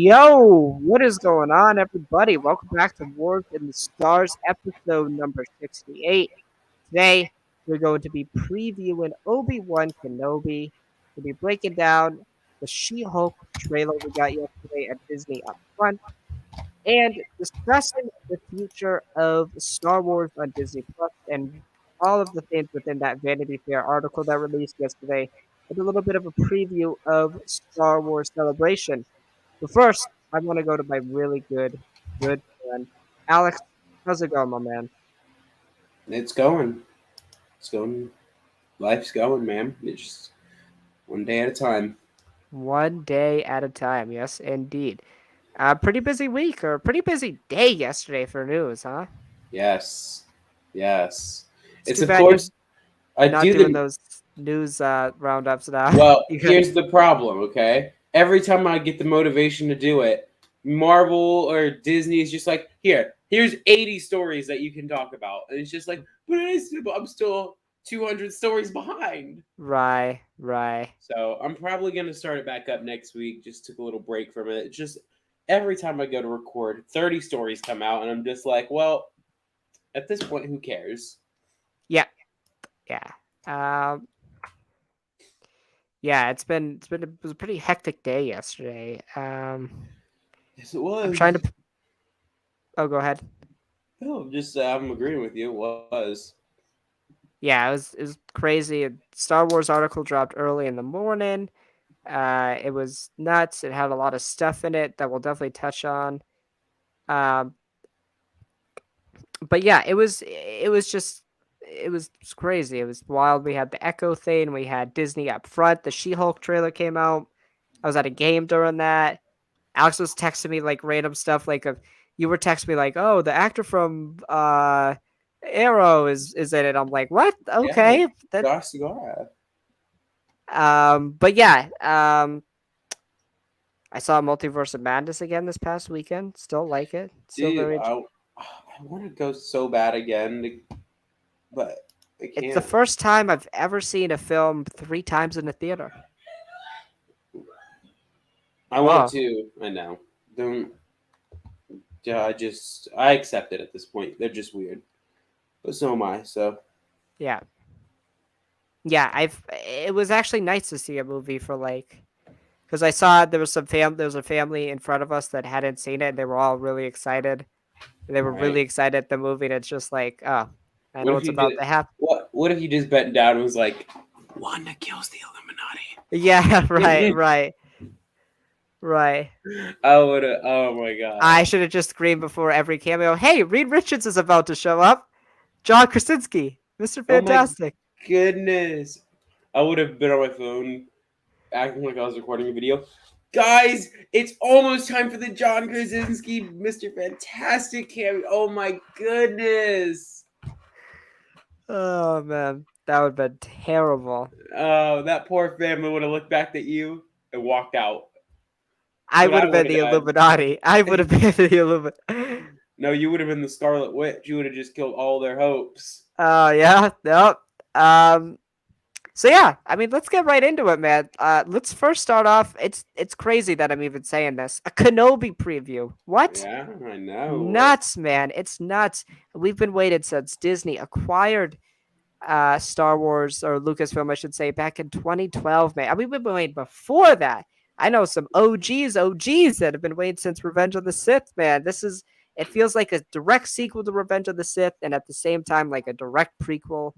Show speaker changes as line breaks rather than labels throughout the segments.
Yo, what is going on, everybody? Welcome back to Wars in the Stars, episode number 68. Today, we're going to be previewing Obi-Wan Kenobi. We'll be breaking down the She-Hulk trailer we got yesterday at Disney up front, and discussing the future of Star Wars on Disney Plus and all of the things within that Vanity Fair article that released yesterday, with a little bit of a preview of Star Wars Celebration. But first, I want to go to my really good friend, Alex. How's it going, my man?
It's going. It's going. Life's going, man. It's just one day at a time.
One day at a time. Yes, indeed. Pretty busy week or pretty busy day yesterday for news, huh?
Yes. Yes.
It's
It's
too
of
bad you're
course I
not
do
doing
the
those news roundups now.
well,
You got
here's the problem, okay? Every time I get the motivation to do it, Marvel or Disney is just like, here's 80 stories that you can talk about. And it's just like, I'm still 200 stories behind.
right.
So I'm probably gonna start it back up next week. Just took a little break from it. It's just every time I go to record, 30 stories come out, and I'm just like, well, at this point, who cares?
Yeah, yeah. Um, yeah. It was a pretty hectic day yesterday.
Yes, it
I'm trying to.
was.
Oh, go ahead.
No, just I'm agreeing with you. It was.
Yeah, it was crazy. A Star Wars article dropped early in the morning. It was nuts. It had a lot of stuff in it that we'll definitely touch on. Um, but yeah, it was crazy. It was wild. We had the Echo thing. We had Disney up front. The She-Hulk trailer came out. I was at a game during that. Alex was texting me like random stuff. You were texting me like, "Oh, the actor from Arrow is in it." I'm like, "What?
Yeah,
Okay, that."
Josh Cigar.
But yeah, I saw Multiverse of Madness again this past weekend. Still like it. Still
Dude,
very.
I want to go so bad again, but I
It's the
can't.
first time I've ever seen a film 3 times in the theater.
I want
Wow.
to. I know. Don't. Yeah, I accept it at this point. They're just weird, but so am I. So
Yeah. Yeah. It was actually nice to see a movie for because I saw there was a family in front of us that hadn't seen it. And they were all really excited. They were
right.
really excited at the movie, and it's just like, oh, I
What
know
if
what's
you
about
did?
to happen.
What if you just bent down and was like, Wanda kills the
Yeah. Right.
Illuminati?
Right. Right.
I would have. Oh my god.
I should have just screamed before every cameo. Hey, Reed Richards is about to show up. John Krasinski, Mr.
Oh my
Fantastic.
goodness. I would have been on my phone acting like I was recording a video. Guys, it's almost time for the John Krasinski Mr. Fantastic cameo. Oh my goodness.
Oh man, that would have been terrible.
Oh, that poor family would have looked back at you and walked out. That's
I
what
would
I
have been
would
the
have
Illuminati. I would
done.
have been the Illuminati.
No, you would have been the Scarlet Witch. You would have just killed all their hopes.
Oh yeah, nope. So yeah, I mean, let's get right into it, man. Let's first start off. It's crazy that I'm even saying this. A Kenobi preview. What?
Yeah, I know.
Nuts, man. It's nuts. We've been waiting since Disney acquired Star Wars or Lucasfilm, I should say, back in 2012, man. I mean, we've been waiting before that. I know some OGs that have been waiting since Revenge of the Sith, man. It feels like a direct sequel to Revenge of the Sith, and at the same time, like a direct prequel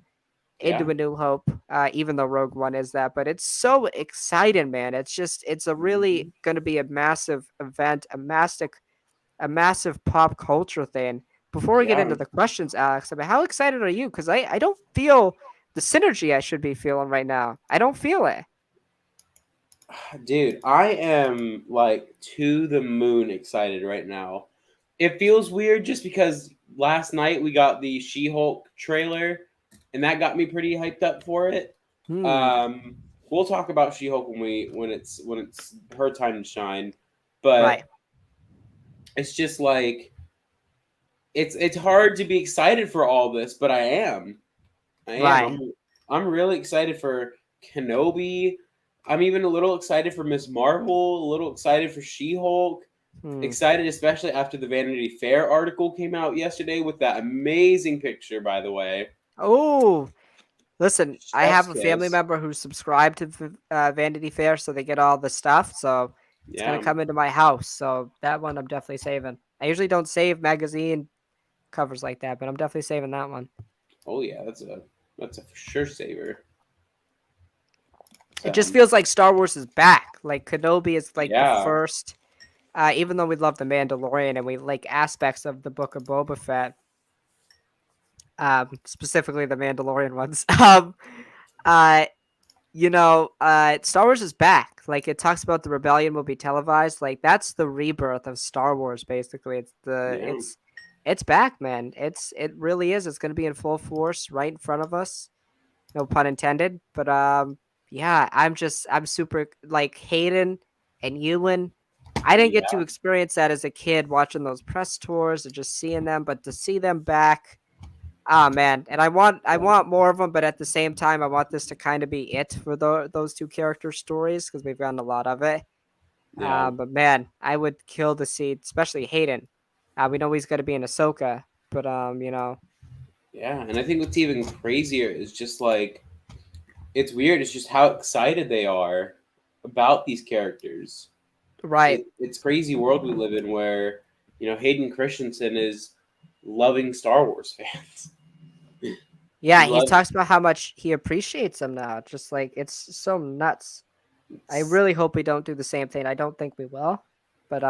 Yeah.
into A New Hope, even though Rogue One is that. But it's so exciting, man. It's a really going to be a massive event, a massive pop culture thing. Before we get
Yeah.
into the questions, Alex, I mean, how excited are you? Because I don't feel the synergy I should be feeling right now. I don't feel it.
Dude, I am like to the moon excited right now. It feels weird just because last night we got the She-Hulk trailer and that got me pretty hyped up for it.
Hmm.
Um we'll talk about She-Hulk when it's her time to shine,
Right.
but it's just like it's hard to be excited for all this, but I am. I am.
Right.
I'm really excited for Kenobi. I'm even a little excited for Miss Marvel, a little excited for She-Hulk.
Hmm.
Excited, especially after the Vanity Fair article came out yesterday with that amazing picture, by the way.
Oh, listen, I
Chef's
have a family
kiss.
member who's subscribed to Vanity Fair, so they get all the stuff. So it's gonna
Yeah.
come into my house. So that one I'm definitely saving. I usually don't save magazine covers like that, but I'm definitely saving that one.
Oh yeah, that's a for sure saver.
It just
So
feels like Star Wars is back. Like Kenobi is like the
yeah,
first. Even though we love the Mandalorian and we like aspects of the Book of Boba Fett, specifically the Mandalorian ones. Uh, Star Wars is back. Like it talks about the rebellion will be televised. Like that's the rebirth of Star Wars. Basically,
yeah,
it's back, man. It really is. It's gonna be in full force right in front of us. No pun intended. But yeah, I'm super like Hayden and Ewan. I didn't get to
yeah,
experience that as a kid watching those press tours and just seeing them, but to see them back, ah man, and I
yeah,
want more of them, but at the same time, I want this to kind of be it for those two character stories because we've gotten a lot of it.
yeah,
But man, I would kill to see, especially Hayden. We know he's going to be in Ahsoka, but
yeah. And I think what's even crazier is just like it's weird. It's just how excited they are about these characters.
right,
It's crazy world we live in where Hayden Christensen is loving Star Wars fans.
yeah,
He
he
loves.
talks about how much he appreciates them now. Just like it's so nuts. I
It's,
really hope we don't do the same thing. I don't think we will, but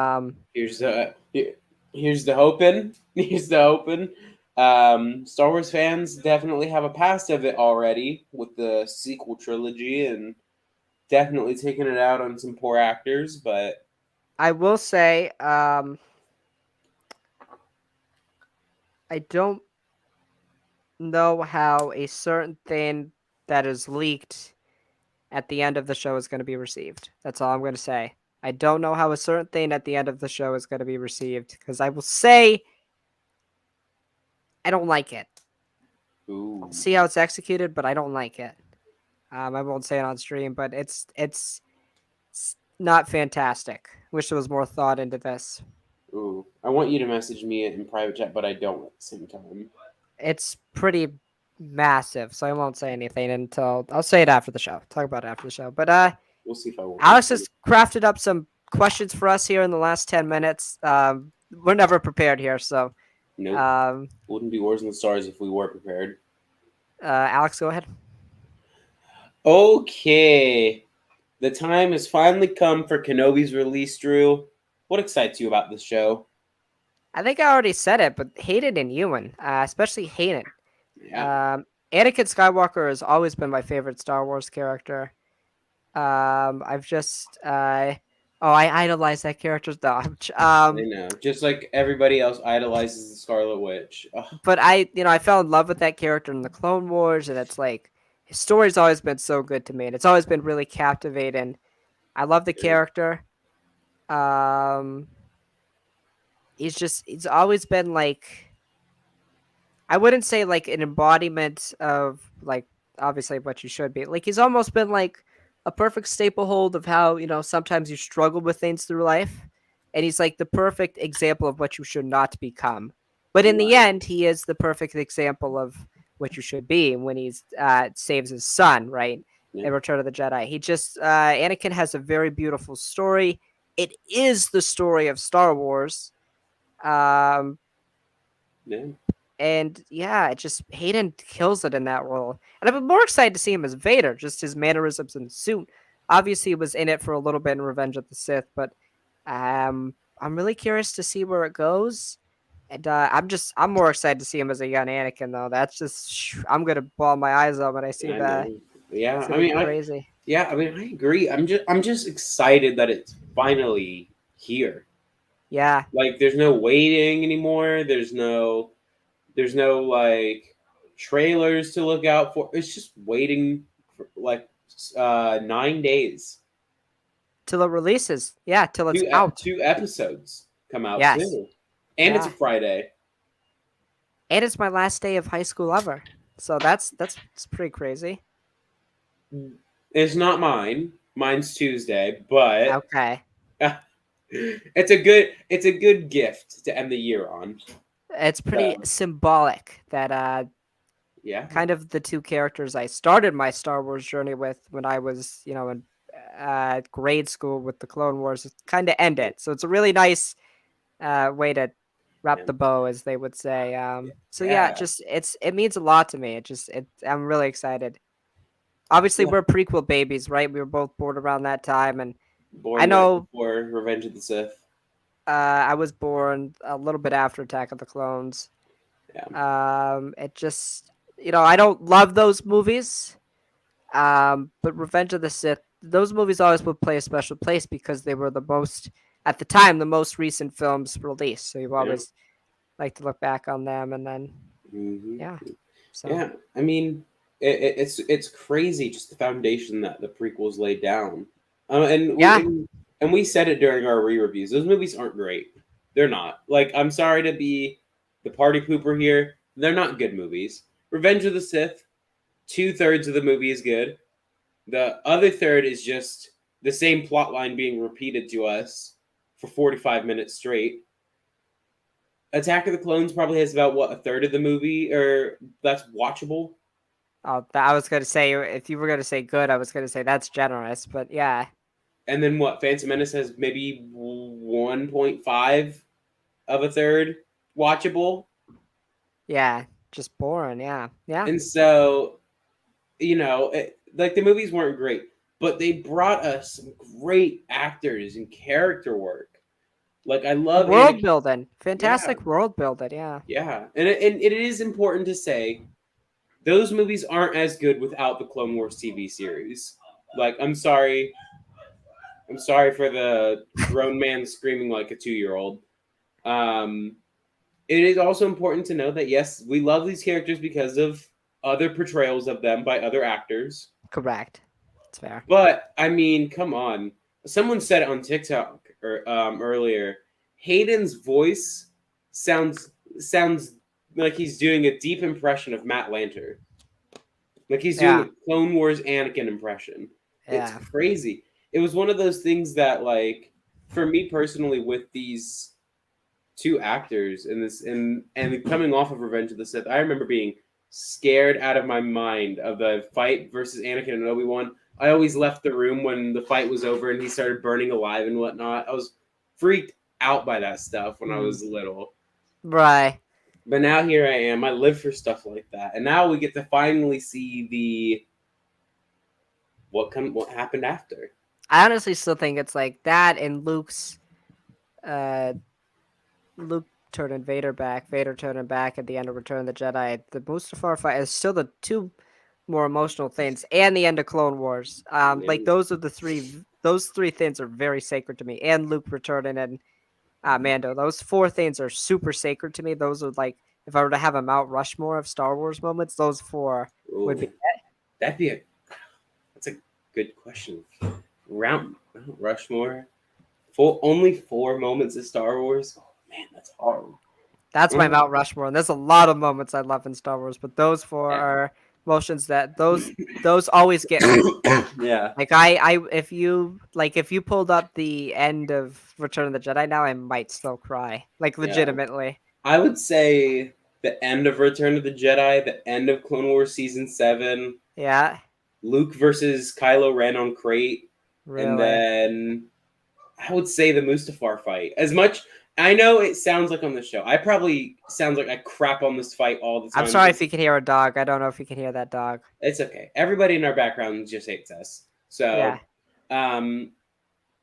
here's the here's the hoping. Here's the hoping. Star Wars fans definitely have a past of it already with the sequel trilogy and definitely taking it out on some poor actors. But
I will say, I don't know how a certain thing that is leaked at the end of the show is going to be received. That's all I'm going to say. I don't know how a certain thing at the end of the show is going to be received because I will say I don't like it. I'll
ooh,
see how it's executed, but I don't like it. I won't say it on stream, but it's not fantastic. Wish there was more thought into this.
ooh, I want you to message me in private chat, but I don't at the same time.
It's pretty massive, so I won't say anything until I'll say it after the show. Talk about it after the show. But
We'll see if I won't
Alex
respond.
has crafted up some questions for us here in the last 10 minutes. We're never prepared here, so
Nope.
um,
Wouldn't be Wars in the Stars if we were prepared.
Alex, go ahead.
Okay. The time has finally come for Kenobi's release, Drew. What excites you about this show?
I think I already said it, but Hayden and Ewan, especially Hayden.
Yeah,
Um, Anakin Skywalker has always been my favorite Star Wars character. I've just I idolize that character's dodge.
I know. Just like everybody else idolizes the Scarlet Witch. Ugh,
But I fell in love with that character in the Clone Wars, and it's like his story's always been so good to me, and it's always been really captivating. I love the
sure.
character. Um, he's always been like I wouldn't say like an embodiment of like obviously what you should be. Like he's almost been like a perfect staple hold of how, sometimes you struggle with things through life. And he's like the perfect example of what you should not become. But in the
Right.
end, he is the perfect example of what you should be when he's saves his son, right?
Yeah.
In Return of the Jedi. He just Anakin has a very beautiful story. It is the story of Star Wars. Um,
Yeah.
and yeah, it just Hayden kills it in that role. And I'm more excited to see him as Vader, just his mannerisms in the suit. Obviously, he was in it for a little bit in Revenge of the Sith, but I'm really curious to see where it goes. And I'm more excited to see him as a young Anakin though. That's just I'm gonna ball my eyes out when I see
I
that.
know. Yeah.
It's
I
gonna be
mean,
crazy.
I agree. I'm just excited that it's finally here.
Yeah,
Like, there's no waiting anymore. There's no like trailers to look out for. It's just waiting for like 9 days.
till it releases. Yeah, till it's
Two
out.
two episodes come out
Yes.
too, and it's a
Yeah,
Friday.
and it's my last day of high school ever. So that's it's pretty crazy.
It's not mine. Mine's Tuesday, but
Okay.
It's a good gift to end the year on.
It's pretty
So
symbolic that
yeah,
kind of the two characters I started my Star Wars journey with when I was, in grade school with the Clone Wars, kind of ended. So it's a really nice way to wrap
yeah,
the bow, as they would say. So yeah,
yeah,
just it means a lot to me. I'm really excited. Obviously,
yeah.
we're prequel babies, right? We were both born around that time, and I
Born right
know
before Revenge of the Sith.
I was born a little bit after Attack of the Clones.
Yeah,
It just, I don't love those movies. But Revenge of the Sith, those movies always would play a special place because they were the most, at the time, the most recent films released. So you
yeah,
always like to look back on them, and then
hmm
yeah. So
yeah. I mean, it's crazy just the foundation that the prequels laid down. And we
yeah,
and we said it during our re-reviews. Those movies aren't great. They're not. Like, I'm sorry to be the party pooper here. They're not good movies. Revenge of the Sith, 2/3 of the movie is good. The other third is just the same plot line being repeated to us for 45 minutes straight. Attack of the Clones probably has about what, a third of the movie or that's watchable.
I was gonna say, if you were gonna say good, I was gonna say that's generous, but yeah,
And then what, Phantom Menace has maybe 1.5 of a third watchable.
yeah, just boring. Yeah, yeah,
And so, like the movies weren't great, but they brought us some great actors and character work. Like, I love
world
Anakin.
building,
Yeah,
fantastic world building. Yeah,
yeah. And it is important to say those movies aren't as good without the Clone Wars TV series. Like, I'm sorry for the grown man screaming like a 2-year old. Um, it is also important to know that yes, we love these characters because of other portrayals of them by other actors.
correct. It's fair.
But I mean, come on. Someone said it on TikTok earlier. Hayden's voice sounds like he's doing a deep impression of Matt Lanter. Like he's doing
Yeah,
a Clone Wars Anakin impression. It's
yeah,
crazy. It was one of those things that, like, for me personally, with these two actors in this and coming off of Revenge of the Sith, I remember being scared out of my mind of the fight versus Anakin and Obi-Wan. I always left the room when the fight was over and he started burning alive and whatnot. I was freaked out by that stuff when I
mm.
was little.
Right.
But now here I am. I live for stuff like that. And now we get to finally see the what happened after.
I honestly still think it's like that and uh, Luke turning Vader back, Vader turning back at the end of Return of the Jedi. The Mustafar fight is still the two more emotional things, and the end of Clone Wars. Like
And
those are the three. Those three things are very sacred to me, and Luke returning and Mando. Those four things are super sacred to me. Those are like, if I were to have a Mount Rushmore of Star Wars moments, those four would be.
ooh, that'd be that's a good question. Round Mount Rushmore. Only 4 moments of Star Wars. Oh man, that's hard.
That's my
Mm,
Mount Rushmore, and there's a lot of moments I love in Star Wars, but those four
yeah.
are emotions that those always get me.
Yeah.
Like if you pulled up the end of Return of the Jedi now, I might still cry. Like
Yeah.
legitimately.
I would say the end of Return of the Jedi, the end of Clone Wars season 7,
Yeah,
Luke versus Kylo Ren on Crate, and
really.
then I would say the Mustafar fight. As much I know it sounds like on the show, I probably sounds like I crap on this fight all the
I'm
time
sorry if
because
you can hear a dog. I don't know if you can hear that dog.
it's okay. Everybody in our background just hates us.
Yeah.
So, um,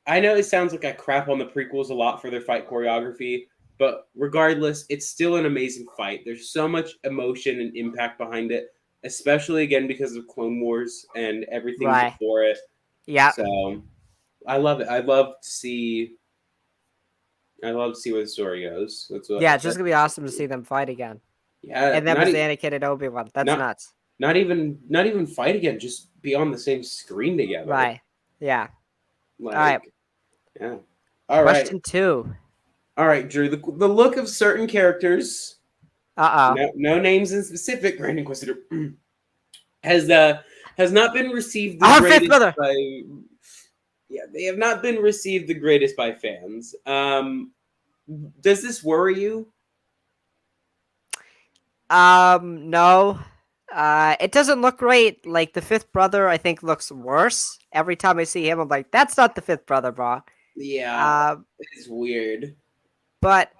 I know it sounds like I crap on the prequels a lot for their fight choreography, but regardless, it's still an amazing fight. There's so much emotion and impact behind it, especially again because of Clone Wars and everything
Right.
before it.
Yeah.
So I love it. I love to see where the story goes. That's what.
Yeah, it's just gonna be awesome to see them fight again.
Yeah,
And them as Anakin and Obi-Wan. That's
not
nuts.
not even fight again. Just be on the same screen together.
Right. Yeah. All right.
Like, yeah. All right.
Question 2.
All right, Drew. The look of certain characters,
Uh-oh.
no names in specific, Grand Inquisitor, has has not been received the
Our fifth
greatest
brother.
by Yeah, they have not been received the greatest by fans. Does this worry you?
No. It doesn't look great. Like the fifth brother, I think looks worse. Every time I see him, I'm like, that's not the fifth brother, bro.
Yeah,
Um,
it's weird.
but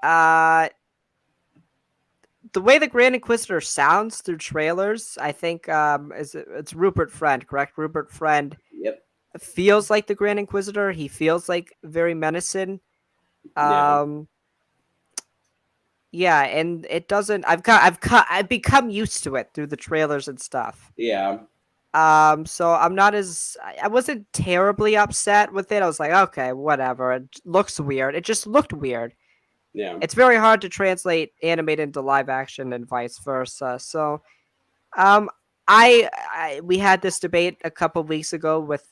the way the Grand Inquisitor sounds through trailers, I think it's Rupert Friend, correct? Rupert Friend
Yep.
feels like the Grand Inquisitor. He feels like very menacing.
Yeah.
Um, yeah, and it doesn't. I've become used to it through the trailers and stuff.
Yeah.
So I'm not as I wasn't terribly upset with it. I was like, okay, whatever. It looks weird. It just looked weird.
Yeah.
It's very hard to translate animated into live action and vice versa. So, um, we had this debate a couple weeks ago with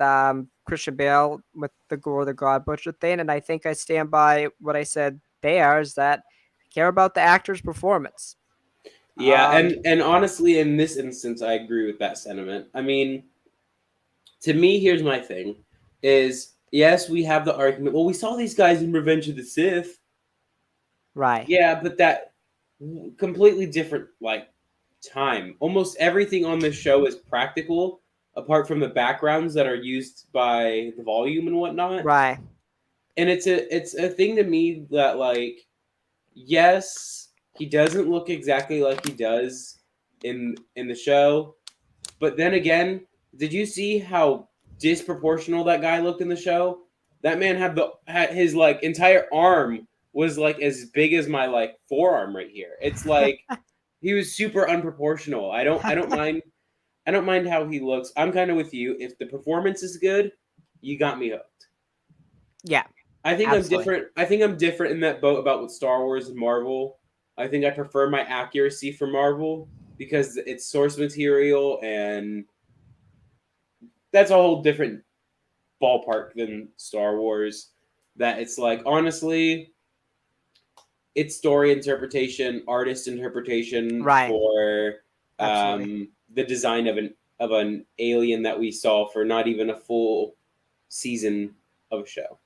Christian Bale with the Gore the God Butcher thing, and I think I stand by what I said there. Is that I care about the actor's performance.
Yeah,
Um,
and honestly, in this instance, I agree with that sentiment. I mean, to me, here's my thing: is yes, we have the argument. Well, we saw these guys in Revenge of the Sith.
right,
Yeah, but that completely different like time. Almost everything on this show is practical, apart from the backgrounds that are used by the volume and whatnot.
right,
And it's a thing to me that like yes, he doesn't look exactly like he does in the show, but then again, did you see how disproportional that guy looked in the show? That man had his like entire arm was like as big as my like forearm right here. It's like he was super unproportional. I don't mind how he looks. I'm kind of with you. If the performance is good, you got me hooked.
yeah,
I think I'm
absolutely.
different. I think I'm different in that boat about with Star Wars and Marvel. I think I prefer my accuracy for Marvel because it's source material and that's a whole different ballpark than Star Wars. That it's like honestly, it's story interpretation, artist interpretation
Right,
for
absolutely.
the design of an alien that we saw for not even a full season of a show.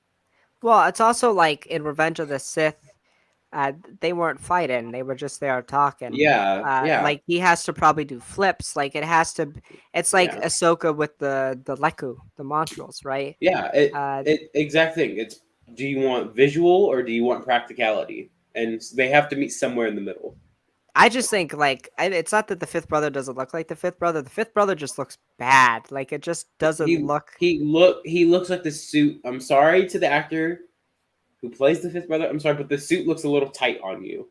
Well, it's also like in Revenge of the Sith, they weren't fighting; they were just there talking.
Yeah, yeah,
Like he has to probably do flips. Like it has to. It's like
yeah,
Ahsoka with the Leku, the Montrals, right?
yeah. It
Uh,
it exact thing. It's do you want visual or do you want practicality? And they have to meet somewhere in the middle.
I just think like it's not that the fifth brother doesn't look like the fifth brother. The fifth brother just looks bad. Like it just doesn't
He
look.
he looks like the suit. I'm sorry to the actor who plays the fifth brother. I'm sorry, but the suit looks a little tight on you.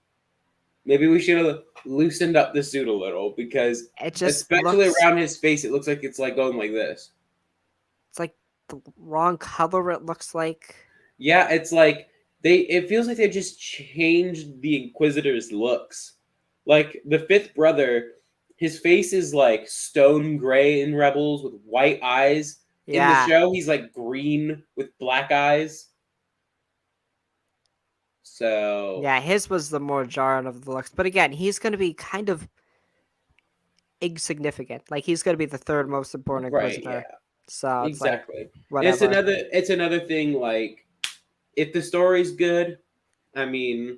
Maybe we should have loosened up the suit a little because,
It just
especially
looks.
around his face, it looks like it's like going like this.
It's like the wrong color. It looks like.
Yeah, it's like they. It feels like they just changed the Inquisitor's looks. Like the fifth brother, his face is like stone gray in Rebels with white eyes. In the
Yeah,
show, he's like green with black eyes. So
yeah. His was the more jarring of the looks, but again, he's going to be kind of insignificant. Like he's going to be the third most important
right,
inquisitor.
yeah,
So it's like
exactly. And it's
whatever.
another thing. Like if the story's good, I mean,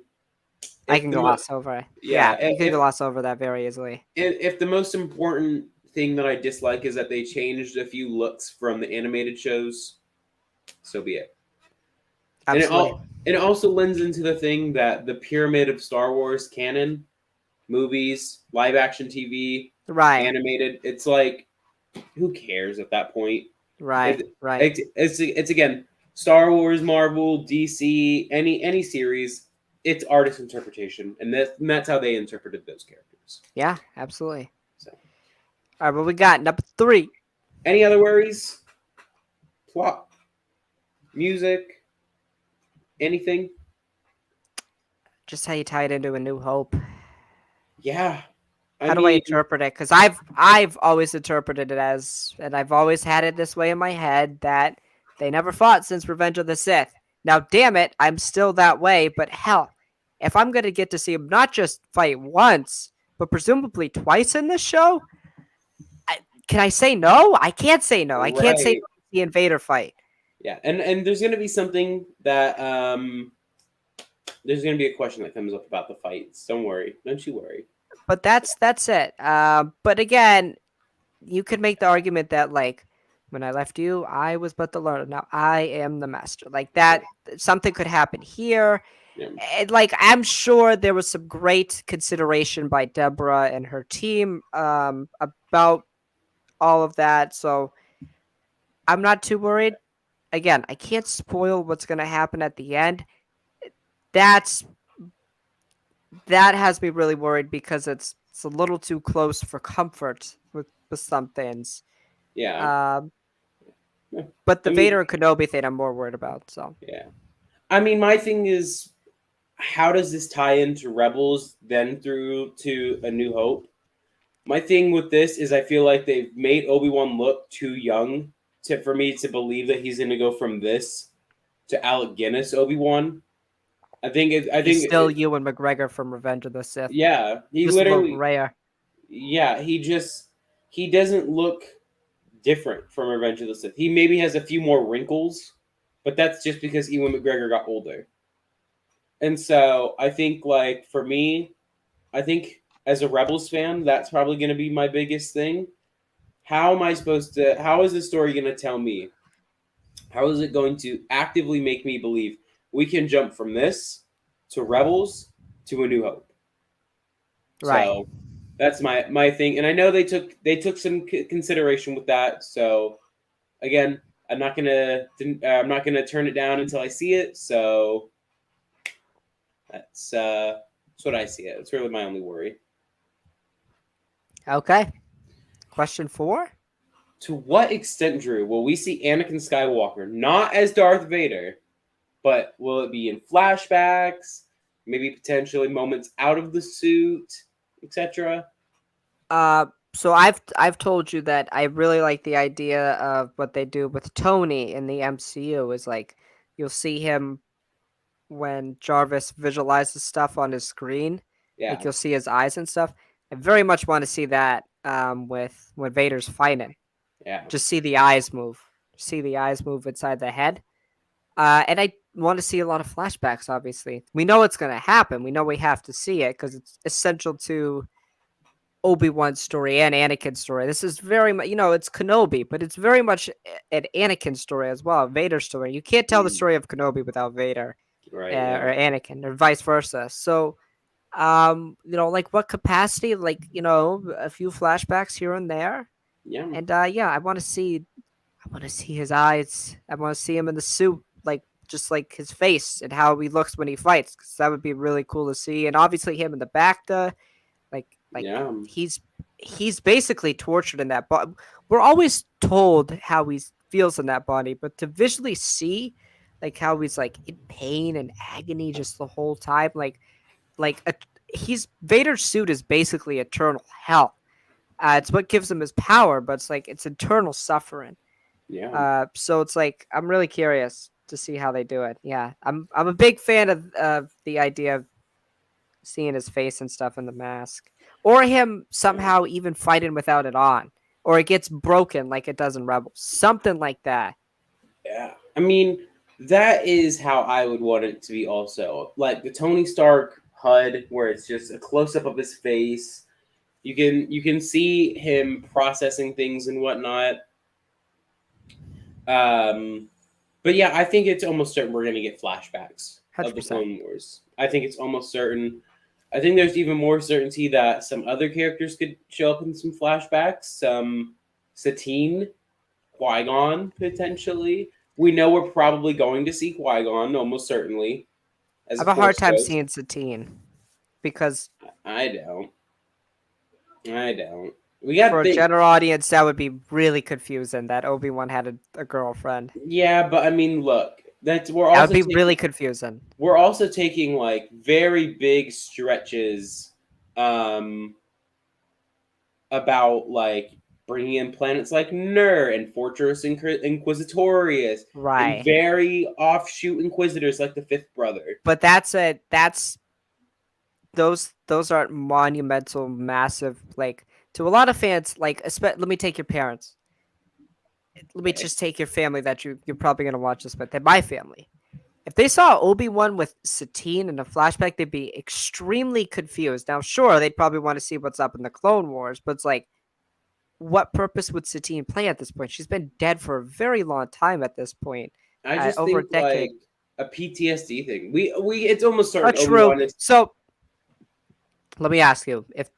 I
if
can
the
gloss over.
yeah,
Yeah, you can gloss over that very easily.
if the most important thing that I dislike is that they changed a few looks from the animated shows, so be it. And
Absolutely.
it also lends into the thing that the pyramid of Star Wars canon, movies, live action TV,
Right.
animated, it's like who cares at that point?
Right.
It,
Right.
it's again Star Wars, Marvel, DC, any series. It's artist interpretation, and that's how they interpreted those characters.
Yeah, absolutely.
So,
All right, what we got? Number 3.
any other worries? Plot, music, anything?
Just how you tie it into A New Hope.
Yeah, I
How do I
mean,
interpret it? Because I've always interpreted it as, and I've always had it this way in my head that they never fought since Revenge of the Sith. Now, damn it, I'm still that way. But hell, if I'm gonna get to see them not just fight once, but presumably twice in this show, can I say no? I can't say no. I can't say no
right?
to the Invader fight.
Yeah, and there's gonna be something that there's gonna be a question that comes up about the fights. Don't worry, don't you worry.
But that's it. But again, you could make the argument that like when I left you, I was but the learner. Now I am the master. Like
Yeah,
that, something could happen here.
yeah,
And like I'm sure there was some great consideration by Deborah and her team about all of that. So I'm not too worried. Again, I can't spoil what's gonna happen at the end. That's that has me really worried because it's a little too close for comfort with some things.
yeah.
Um,
Yeah.
but
I
the
mean,
Vader and Kenobi thing, I'm more worried about. So
yeah. I mean, my thing is, how does this tie into Rebels, then through to A New Hope? My thing with this is, I feel like they've made Obi-Wan look too young for me to believe that he's going to go from this to Alec Guinness Obi-Wan. I
he's
think,
still Ewan McGregor from Revenge of the Sith,
yeah, he
just a little
literally,
grayer.
yeah, he doesn't look different from Revenge of the Sith. He maybe has a few more wrinkles, but that's just because Ewan McGregor got older. And so I think, like, for me, I think as a Rebels fan, that's probably going to be my biggest thing. How am I supposed to? How is this story going to tell me? How is it going to actively make me believe we can jump from this to Rebels to A New Hope?
Right.
So that's my thing, and I know they took some consideration with that. So again, I'm not gonna turn it down until I see it. So that's what I see it. It's really my only worry.
Okay. Question 4.
To what extent, Drew, will we see Anakin Skywalker not as Darth Vader, but will it be in flashbacks, maybe potentially moments out of the suit, etc.?
So I've told you that I really like the idea of what they do with Tony in the MCU. Is like you'll see him when Jarvis visualizes stuff on his screen, like
Yeah,
you'll see his eyes and stuff. I very much want to see that with when Vader's fighting.
yeah,
Just see the eyes move. See the eyes move inside the head. And I want to see a lot of flashbacks, obviously. We know it's going to happen. We know we have to see it because it's essential to Obi-Wan's story and Anakin's story. This is very much, it's Kenobi, but it's very much an Anakin story as well, Vader's story. You can't tell the
mm,
story of Kenobi without Vader
right, yeah,
or Anakin or vice versa. So, like what capacity? Like, a few flashbacks here and there.
yeah,
And yeah, I want to see his eyes. I want to see him in the suit, like just like his face and how he looks when he fights, because that would be really cool to see. And obviously him in the back, like
yeah,
he's basically tortured in that body. We're always told how he feels in that body, but to visually see like how he's like in pain and agony just the whole time, like a, he's Vader's suit is basically eternal hell. It's what gives him his power, but it's like it's eternal suffering.
yeah,
So it's like I'm really curious to see how they do it. Yeah, I'm a big fan of the idea of seeing his face and stuff in the mask, or him
yeah,
somehow even fighting without it on, or it gets broken like it does in Rebels, something like that.
yeah. I mean, that is how I would want it to be also. Like the Tony Stark HUD where it's just a close up of his face. You can see him processing things and whatnot. Um but yeah, I think it's almost certain we're gonna get flashbacks
one
of
Hundred
the
percent.
Clone Wars. I think it's almost certain. I think there's even more certainty that some other characters could show up in some flashbacks. Some Satine, Qui Gon potentially. We know we're probably going to see Qui Gon almost certainly
I
as a
have a hard
Force
time
ghost.
seeing Satine because
I don't. I don't. We got
for
to
a
think.
general audience that would be really confusing that Obi-Wan had a girlfriend.
Yeah, but I mean, look. That's
That would be really confusing.
we're also taking like very big stretches um about like bringing in planets like Nur and Fortress Inquisitorius and
Right.
very offshoot Inquisitors like the Fifth Brother.
But that's those aren't monumental, massive, like to a lot of fans, like let me take your parents. let me
Okay.
just take your family that you're probably gonna watch this, but they're my family. If they saw Obi-Wan with Satine in a flashback, they'd be extremely confused. Now, sure, they'd probably want to see what's up in the Clone Wars, but it's like, what purpose would Satine play at this point? She's been dead for a very long time at this point,
I just
over a
think
decade.
like a PTSD thing. We it's almost starting Obi
True.
Wan is
So let me ask you if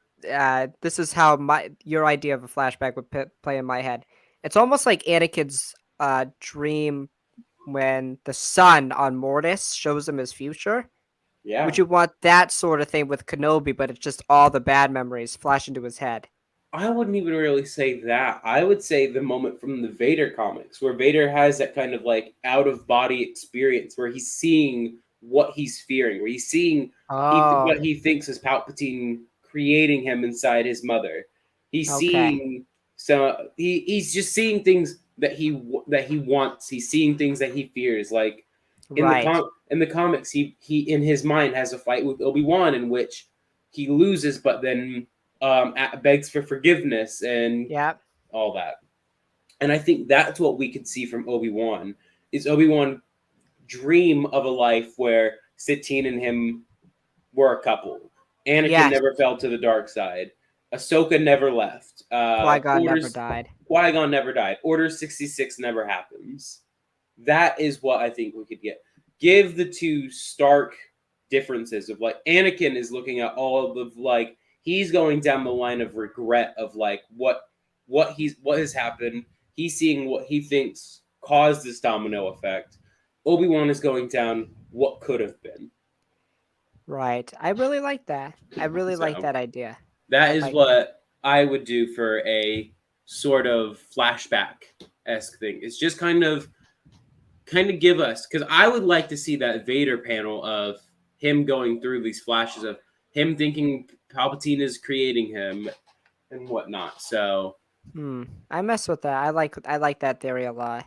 this is how your idea of a flashback would play in my head. It's almost like Anakin's dream when the sun on Mortis shows him his future. Would
yeah.
you want that sort of thing with Kenobi, but it's just all the bad memories flash into his head?
I wouldn't even really say that. I would say the moment from the Vader comics where Vader has that kind of like out of body experience where he's seeing what he's fearing, where he's seeing
Oh,
what he thinks is Palpatine creating him inside his mother. He's
okay.
seeing he's just seeing things that that he wants. He's seeing things that he fears. Like
Right.
in the comics, he in his mind has a fight with Obi-Wan in which he loses, but then begs for forgiveness and
Yeah.
all that. And I think that's what we could see from Obi-Wan is Obi-Wan dream of a life where Satine and him were a couple. Anakin
Yes.
never fell to the dark side. Ahsoka never left.
Qui-Gon never died.
Qui Gon never died. Order 66 never happens. That is what I think we could get. Give the two stark differences of like Anakin is looking at all of like he's going down the line of regret of like what has happened. He's seeing what he thinks caused this domino effect. Obi-Wan is going down what could have been.
Right. I really like that. I really like
So
that idea. I
that is
like that.
what I would do for a sort of flashback esque thing. It's just kind of give us because I would like to see that Vader panel of him going through these flashes of him thinking Palpatine is creating him and whatnot. So
I mess with that. I like that theory a lot.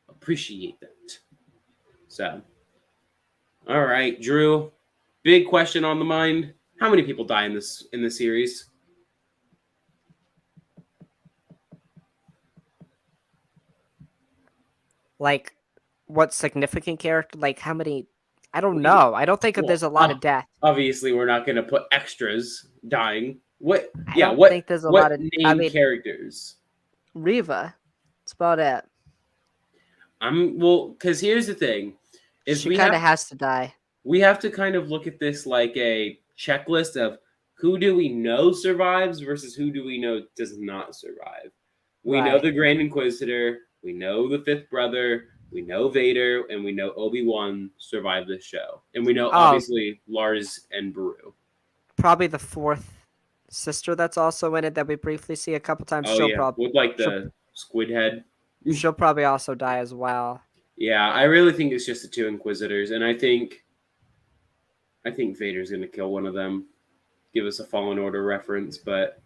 appreciate that. So all right, Drew. Big question on the mind. How many people die in this series?
Like, what significant character? Like, how many? I don't
We
know. I don't think that
well,
there's a lot of death.
obviously we're not going to put extras dying. What?
I
Yeah.
don't think there's a
What
lot of. I
name
mean,
characters?
Riva. That's about it.
I'm well because here's the thing: is
She kind of has to die.
we have to kind of look at this like a checklist of who do we know survives versus who do we know does not survive. We know
Right.
the Grand Inquisitor, we know the Fifth Brother, we know Vader, and we know Obi-Wan survived this show, and we know
Oh,
obviously Lars and Beru.
probably the fourth sister that's also in it that we briefly see a couple times.
Oh yeah, with like
She'll,
the squid head.
she'll probably also die as well.
Yeah, I really think it's just the two Inquisitors, and I think Vader's gonna kill one of them. Give us a Fallen Order reference, but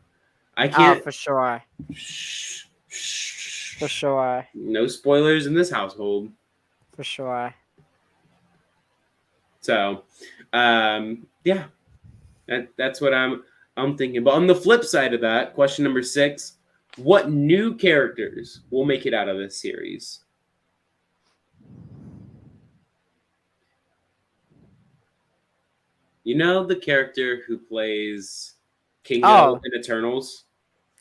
I
Oh,
can't.
for sure.
Shh,
For
shh.
sure.
No spoilers in this household.
For sure.
So, yeah, that's what I'm thinking. But on the flip side of that, question number 6: what new characters will make it out of this series? You know the character who plays Kingo
Oh,
in Eternals?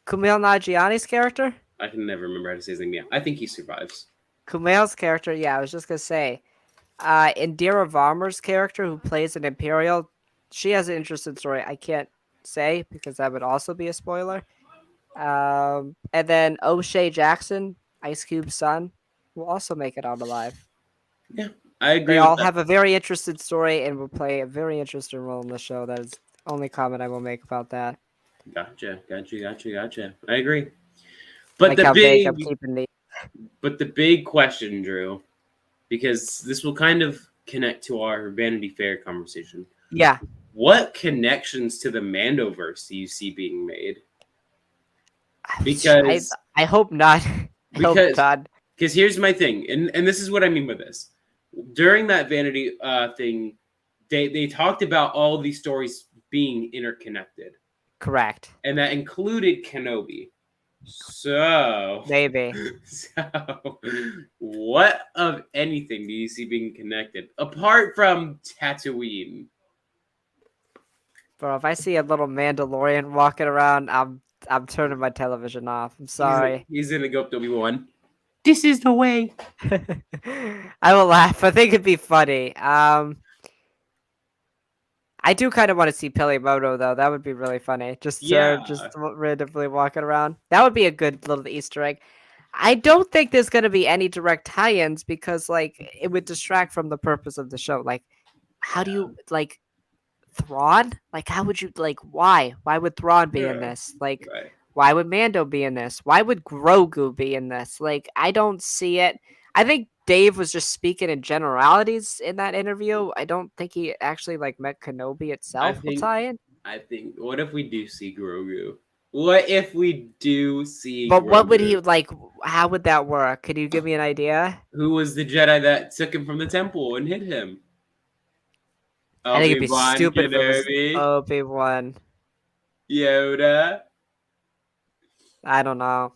Kumail Nanjiani's character?
I can never remember how to say his name. Yeah, I think he survives.
Kumail's character, yeah, I was just gonna say. Indira Varma's character, who plays an Imperial, she has an interesting story. I can't say because that would also be a spoiler. And then O'Shea Jackson, Ice Cube's son, will also make it out alive.
Yeah, I
They
agree with
all
that.
have a very interesting story and will play a very interesting role in the show. That is the only comment I will make about that.
Gotcha. I agree.
I
But
like how vague I'm keeping the.
the big question, Drew, because this will kind of connect to our Vanity Fair conversation.
Yeah,
What connections to the Mandoverse do you see being made?
I
Because
I hope not. I hope
because
not.
because here's my thing, and this is what I mean by this. During that Vanity thing, they talked about all these stories being interconnected,
Correct.
and that included Kenobi. So,
Maybe.
so, what of anything do you see being connected apart from Tatooine?
Bro, if I see a little Mandalorian walking around, I'm turning my television off. I'm
He's
sorry.
he's gonna go up to Obi-Wan. This is the way.
I will laugh. I think it'd be funny. I do kind of want to see Moto though. That would be really funny.
Yeah,
Just randomly walking around. That would be a good little Easter egg. I don't think there's gonna be any direct tie-ins because like it would distract from the purpose of the show. Like, how do you like Thrawn? Like, how would you like? Why? Why would Thrawn be in
yeah,
this? Like,
right.
why would Mando be in this? Why would Grogu be in this? Like, I don't see it. I think Dave was just speaking in generalities in that interview. I don't think he actually like met Kenobi
I
itself will
think
tie in.
I think. What if we do see Grogu? What if we do see
But what would he
Grogu?
like? How would that work? Could you give me an idea?
Who was the Jedi that took him from the temple and hid him?
I think it'd
Obi
be
Wan
stupid if it was
Kenobi,
Obi-Wan.
Yoda.
I don't know.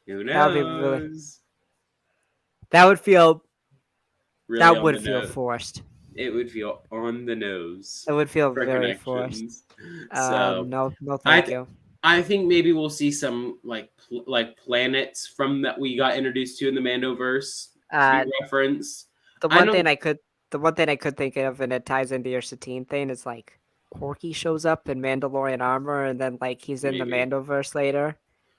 Who
That would be really.
knows?
That would feel.
Really
That
on the
would feel
nose.
forced.
It would feel on the nose
It would feel
for
very forced.
connections. So
No, no,
I
thank
th-
you.
I think maybe we'll see some like planets from that we got introduced to in the Mandoverse be
Uh,
referenced.
the
I
one thing
know
I could, the one thing I could think of, and it ties into your Satine thing, is like Corky shows up in Mandalorian armor, and then like he's in the
maybe.
Mandoverse later.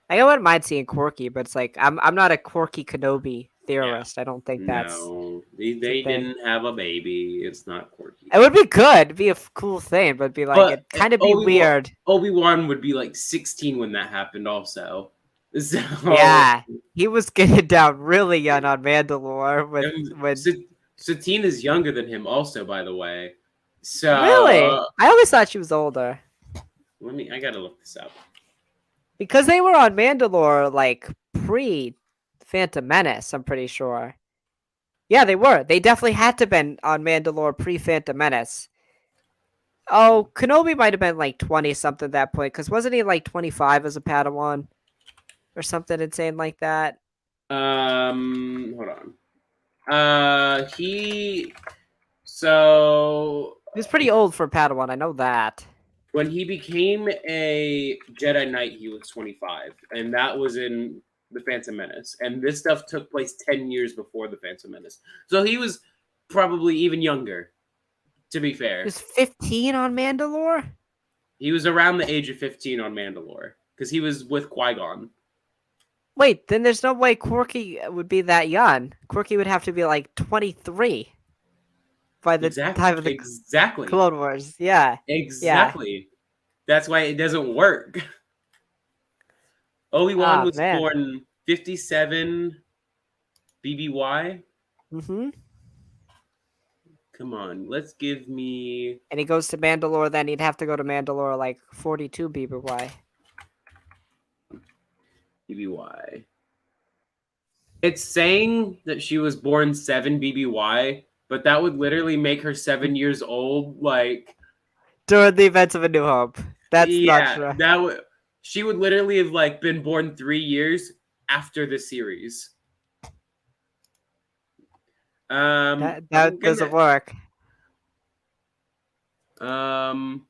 I wouldn't mind seeing Corky, but it's like I'm not a Corky Kenobi
Yeah.
theorist. I don't think
No, they,
that's a
they
thing.
didn't have a baby. It's not quirky.
It would be good. It'd be a cool thing, but it'd be like
But
it kind of be weird.
Obi Wan would be like 16 when that happened. Also, so
Yeah, he was getting down really young on Mandalore with
and
when
Satine is younger than him. Also, by the way,
really.
so
I always thought she was older.
let me. I gotta look this up.
Because they were on Mandalore like pre Phantom Menace, I'm pretty sure. Yeah, they were. They definitely had to been on Mandalore pre Phantom Menace. Oh, Kenobi might have been like 20 something at that point, because wasn't he like 25 as a Padawan or something insane like that?
Hold on. He so
He was pretty old for a Padawan, I know that.
when he became a Jedi Knight, he was 25, and that was in the Phantom Menace. And this stuff took place 10 years before the Phantom Menace, so he was probably even younger. To be
He
fair,
was 15 on Mandalore?
he was around the age of 15 on Mandalore because he was with Qui-Gon.
Wait, then there's no way Corky would be that young. Corky would have to be like 23 by the time of the
Exactly.
Clone Wars. Yeah. Yeah.
Exactly. That's why it doesn't work. Obi-Wan
Ah,
was
man.
born 57 BBY.
Mm-hmm.
Come on, let's give me
And he goes to Mandalore, then he'd have to go to Mandalore like 42 BBY.
BBY. It's saying that she was born 7 BBY, but that would literally make her 7 years old. Like,
During the events of A New Hope. That's not
yeah,
true.
that would. She would literally have like been born 3 years after the series.
That
I'm
doesn't
gonna.
work.
Um.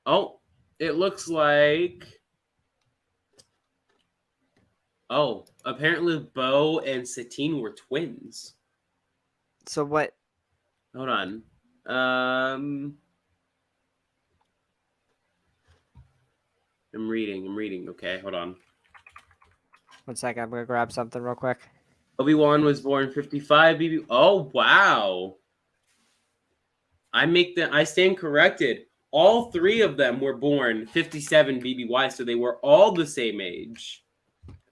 Oh, it looks like. Oh, apparently Bo and Satine were twins.
So what?
Hold on. Um. I'm reading. Okay, hold on.
1 second, I'm gonna grab something real quick.
Obi-Wan was born 55 BB. Oh, wow. I stand corrected. All 3 of them were born 57 BBY, so they were all the same age.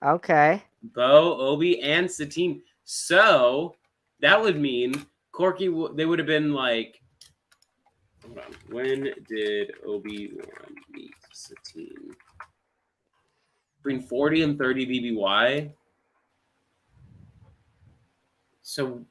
Okay.
Bo, Obi, and Satine. So that would mean Corky. They would have been like. Hold on. When did Obi-Wan meet Satine? Between 40 and 30 BBY. So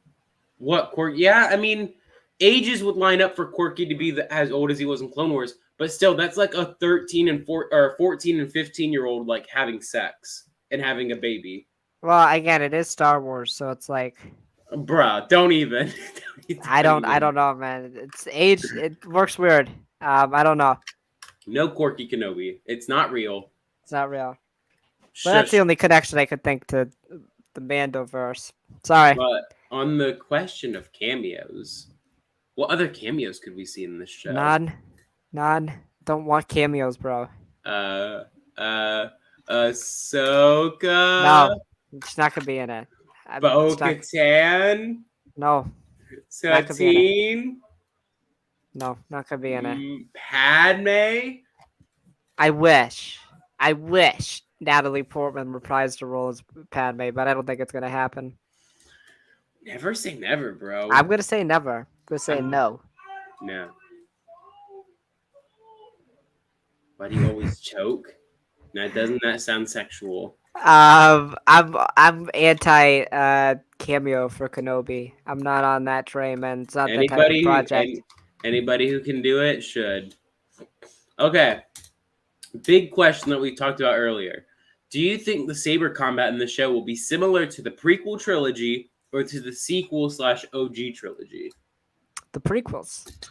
what? Yeah, I mean, ages would line up for Corky to be as old as he was in Clone Wars, But still, that's like a 14 and 15-year-old like having sex and having a baby.
Well, again, it is Star Wars, so it's like
Bruh, don't even. Don't
I
even.
don't know, man. It's age. It works weird. I don't know.
No quirky Kenobi. It's not real.
It's not real. But that's the
Shush.
only connection I could think to the Mandoverse. Sorry,
But on the question of cameos, what other cameos could we see in this show?
none, none. Don't want cameos, bro.
Uh, uh, Ahsoka,
No, it's not gonna be in it. It's not.
Bo-Katan,
No, not gonna be in it.
Satine,
No, not gonna be in it.
Padme.
I wish. I wish Natalie Portman reprised her role as Padme, but I don't think it's gonna happen.
Never say never, bro.
I'm gonna say never. I'm gonna say
I'm
no.
no. Why do you always choke? Now, doesn't that sound sexual?
I'm anti cameo for Kenobi. I'm not on that train, man. It's not that type of project.
Anybody who can do it should. Okay, big question that we talked about earlier. Do you think the saber combat in the show will be similar to the prequel trilogy or to the sequel slash OG trilogy?
The prequels. It's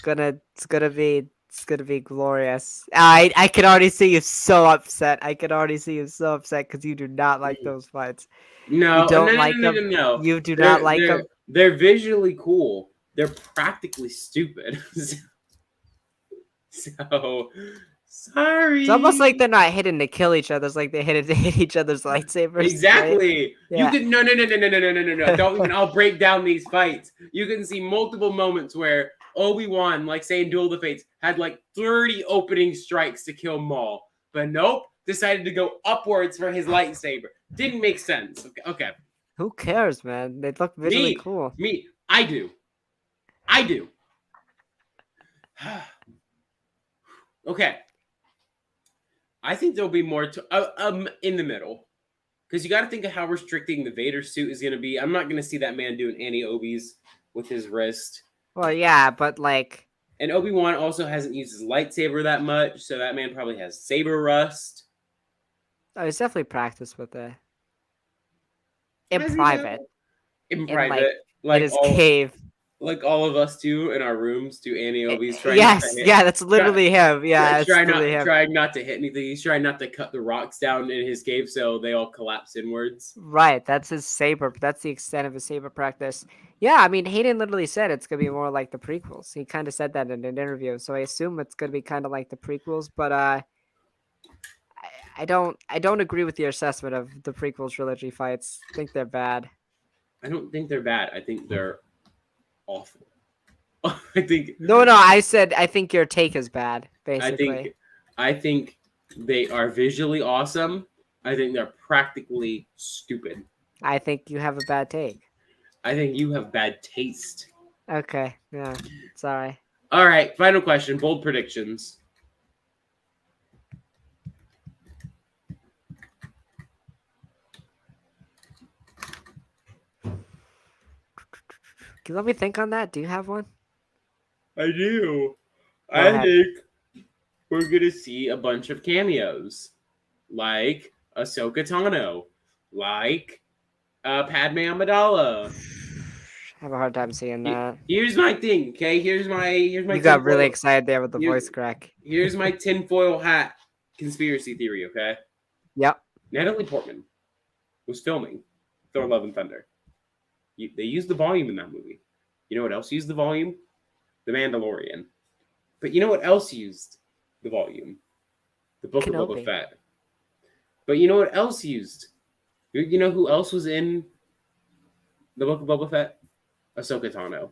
gonna be glorious. I can already see you so upset. I can already see you so upset because you do not like those fights. You
No, no,
don't
no,
like
no,
them.
no, no.
You do not
They're
like
they're
them.
they're visually cool. They're practically stupid. So sorry.
It's almost like they're not hidden to kill each other. It's like they hit to hit each other's lightsabers, right?
Exactly. You
Yeah.
can no. Don't even. I'll break down these fights. You can see multiple moments where Obi-Wan, like saying Duel of the Fates, had like 30 opening strikes to kill Maul, but nope, decided to go upwards for his lightsaber. Didn't make sense. Okay.
Who cares, man? They look visually
Me,
cool.
me. I do. I do. Okay. I think there'll be more to in the middle. Because you got to think of how restricting the Vader suit is going to be. I'm not going to see that man doing any Obies with his wrist.
Well, yeah, but like,
And Obi-Wan also hasn't used his lightsaber that much, so that man probably has saber rust.
oh, he's definitely practiced with it in
Has he though?
private,
In
in like
private,
in his cave.
like all of us do in our rooms do Annie Obies trying not to
Yes,
hit.
yeah, that's literally him. Yeah, it's literally him.
Trying not to hit anything. He's trying not to cut the rocks down in his cave so they all collapse inwards.
Right, that's his saber. That's the extent of his saber practice. Yeah, I mean, Hayden literally said it's gonna be more like the prequels. He kind of said that in an interview, so I assume it's gonna be kind of like the prequels. But I don't agree with your assessment of the prequel trilogy fights. I think they're bad.
I don't think they're bad. I think they're awful. I think
No, I said I think your take is bad.
I
Basically,
think I think they are visually awesome. I think they're practically stupid.
I think you have a bad take.
I think you have bad taste.
Okay, yeah, sorry.
All right, final question. Bold predictions.
Can you let me think on that? Do you have one?
I do.
Go
I
ahead.
think we're gonna see a bunch of cameos, like Ahsoka Tano, like Padme Amidala.
I have a hard time seeing that.
Here's my thing, okay? Here's my
You got really
tinfoil-
excited there with the
Here's-
voice crack.
Here's my tinfoil hat conspiracy theory, okay?
Yep.
Natalie Portman was filming Thor: Love and Thunder. They used the volume in that movie. You know what else used the volume? The Mandalorian. But you know what else used the volume? The Book of
Kenobi.
Boba Fett. But you know what else used? You know who else was in the Book of Boba Fett? Ahsoka Tano.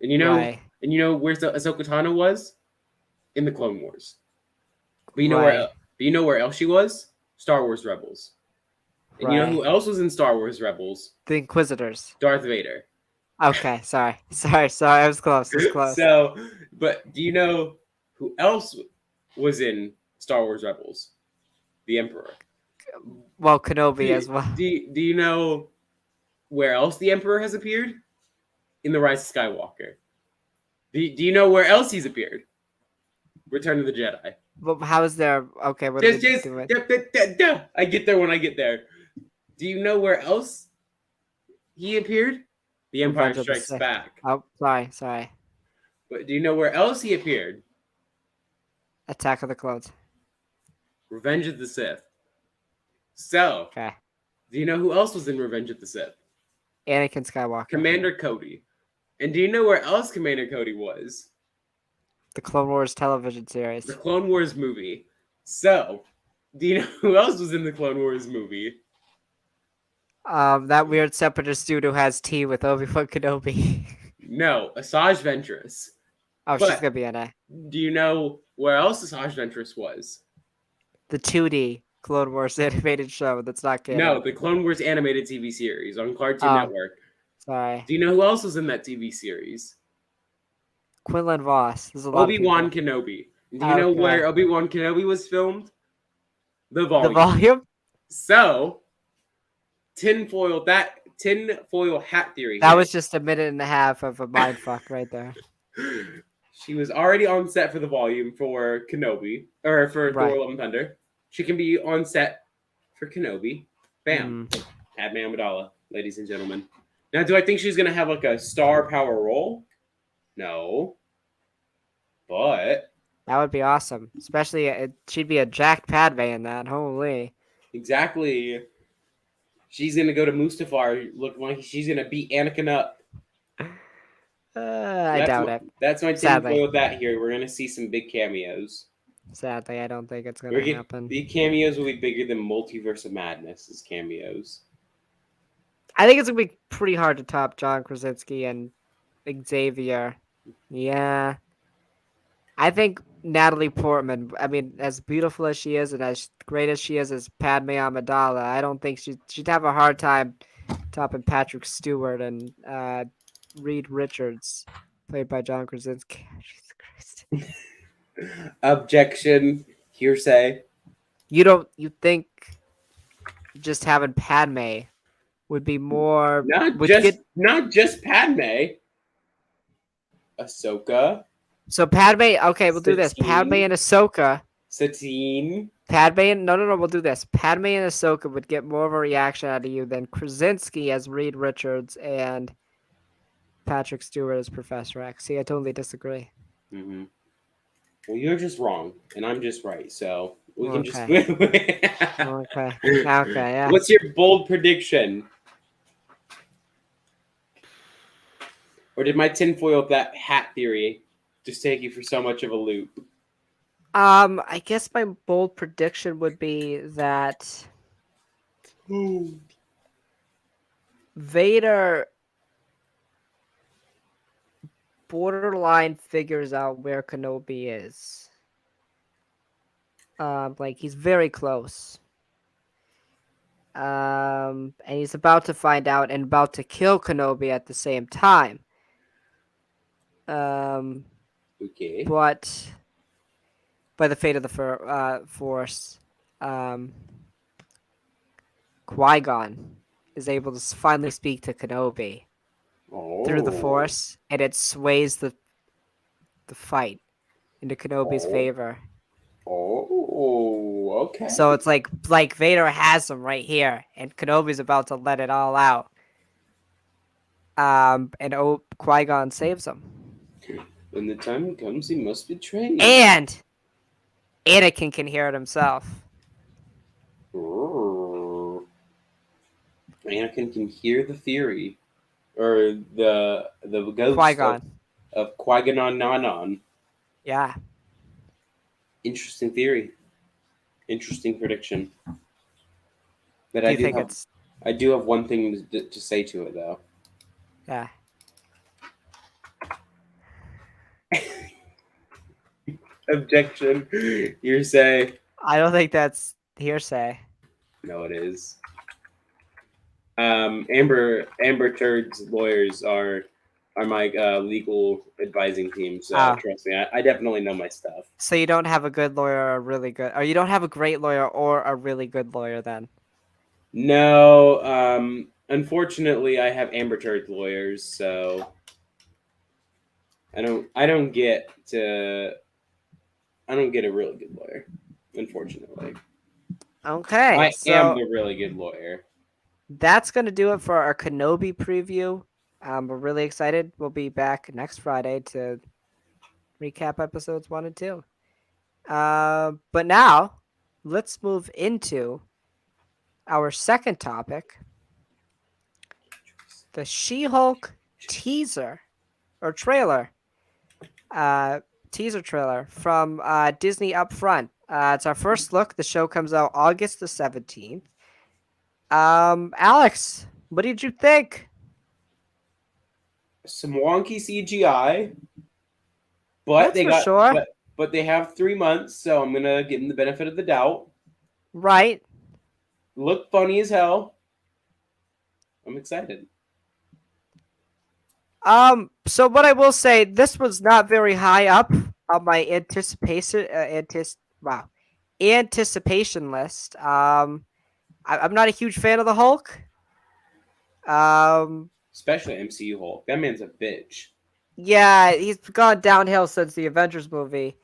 And
Why?
you know where Ahsoka Tano was? In the Clone Wars. But
Right.
you know where else she was? Star Wars Rebels. And you know who else was in Star Wars Rebels?
The Inquisitors.
Darth Vader.
Okay, sorry. I was close. It was close.
So, but do you know who else was in Star Wars Rebels? The Emperor.
Well, Kenobi as well.
Do you know where else the Emperor has appeared? In The Rise of Skywalker. Do you know where else he's appeared? Return of the Jedi.
But how is there? Okay, what are we
Just,
doing?
I get there when I get there. Do you know where else he appeared? The Empire
Revenge of the
Strikes
Sith.
Back.
Oh, sorry.
But do you know where else he appeared?
Attack of the Clones.
Revenge of the Sith. So,
Okay.
do you know who else was in Revenge of the Sith?
Anakin Skywalker.
Commander Cody. And do you know where else Commander Cody was?
The Clone Wars television
The
series.
Clone Wars movie. So, do you know who else was in the Clone Wars movie?
That weird separatist dude who has tea with Obi-Wan Kenobi.
No, Asajj Ventress.
Oh, she's
But
gonna be in it.
do you know where else Asajj Ventress was?
The 2D Clone Wars animated show that's not
No,
canon.
the Clone Wars animated TV series on Cartoon
Oh,
Network.
sorry.
Do you know who else was in that TV series?
Quinlan Voss. There's a lot of
Obi-Wan
people.
Kenobi. Do you know
Okay.
where Obi-Wan Kenobi was filmed? The
The
volume.
volume?
So, tinfoil hat theory
That
hit.
was just a minute and a half of a mind fuck right there.
She was already on set for the volume for Kenobi, or for Thor
Right.
Love and Thunder. She can be on set for Kenobi. Bam.
Mm.
Padme Amidala, ladies and gentlemen. Now, do I think she's going to have like a star power role? No. But,
That would be awesome. Especially, she'd be a jacked Padme in that. Holy.
exactly. She's going to go to Mustafar looking like she's going to beat Anakin up.
I doubt it.
That's my
Sadly.
tinfoil with that here. We're going to see some big cameos.
Sadly, I don't think it's
We're
gonna
getting
happen.
the cameos will be bigger than Multiverse of Madness as cameos.
I think it's gonna be pretty hard to top John Krasinski and Xavier. Yeah. I think Natalie Portman, I mean, as beautiful as she is and as great as she is as Padme Amidala, I don't think she'd have a hard time topping Patrick Stewart and Reed Richards, played by John Krasinski. Jesus Christ.
Objection. Hearsay.
You think just having Padme would be more
Not just Padme. Ahsoka.
So Padme, okay, we'll do this. Padme
Satine.
and Ahsoka.
Satine.
Padme and no, we'll do this. Padme and Ahsoka would get more of a reaction out of you than Krasinski as Reed Richards and Patrick Stewart as Professor X. See, I totally disagree.
Mm-hmm. Well, you're just wrong, and I'm just right. So we can just.
Okay. Okay, yeah.
What's your bold prediction? Or did my tinfoil of that hat theory just take you for so much of a loop?
I guess my bold prediction would be that Vader borderline figures out where Kenobi is. Like he's very close. And he's about to find out and about to kill Kenobi at the same time.
Okay.
But by the fate of the Force, Qui-Gon is able to finally speak to Kenobi through the Force, and it sways the fight into Kenobi's favor.
Oh, okay.
So it's like Vader has him right here, and Kenobi's about to let it all out. And Qui-Gon saves him.
When the time comes, he must betray you.
And Anakin can hear it himself.
Anakin can hear the theory, or the ghost
Qui-Gon.
of Qui-Gon Nanon.
Yeah.
Interesting theory. Interesting prediction. But
Do you think it's?
I do have one thing to say to it, though.
Yeah.
Objection. Hearsay.
I don't think that's hearsay.
No, it is. Amber Turd's lawyers are my legal advising team, so trust me, I definitely know my stuff.
So you don't have a good lawyer or a really good, or you don't have a great lawyer or a really good lawyer then?
No, unfortunately, I have Amber Turd's lawyers, so I don't get to I don't get a really good lawyer, unfortunately.
Okay,
I am
so
the really good lawyer.
that's gonna do it for our Kenobi preview. We're really excited. We'll be back next Friday to recap episodes 1 and 2. But now let's move into our second topic: the She-Hulk teaser or trailer. Uh, Teaser trailer from Disney Upfront. It's our first look. The show comes out August the 17th. Alex, what did you think?
Some wonky CGI, but
That's
they
for
got
sure.
but they have 3 months, so I'm gonna give them the benefit of the doubt.
Right.
Look funny as hell. I'm excited.
So what I will say, this was not very high up on my anticipation list. I'm not a huge fan of the Hulk. Um,
Especially MCU Hulk. That man's a bitch.
yeah, he's gone downhill since the Avengers movie.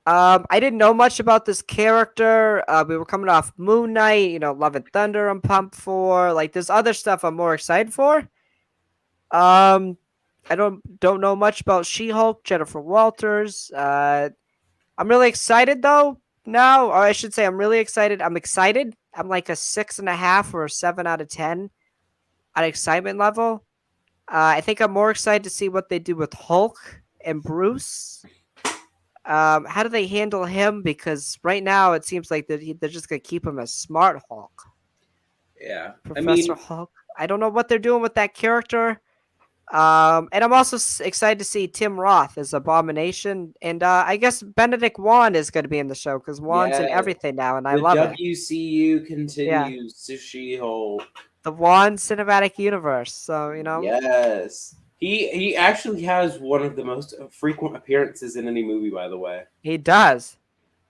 I didn't know much about this character. We were coming off Moon Knight, Love and Thunder. I'm pumped for. Like, there's other stuff I'm more excited for. Um, I don't know much about She-Hulk, Jennifer Walters. I'm really excited though. Now, or I should say, I'm really excited. I'm excited. I'm like a 6.5 or a 7 out of 10 on excitement level. I think I'm more excited to see what they do with Hulk and Bruce. How do they handle him? Because right now it seems like they're just gonna keep him as Smart Hulk,
Yeah. I
Professor
mean,
Hulk. I don't know what they're doing with that character. And I'm also excited to see Tim Roth as Abomination, and I guess Benedict Wong is going to be in the show because Wong's in
yeah.
everything now, and I
The
love it.
WCU
Yeah,
continues to She-Hulk.
the Wong cinematic universe. So
Yes. He actually has one of the most frequent appearances in any movie, by the way.
he does.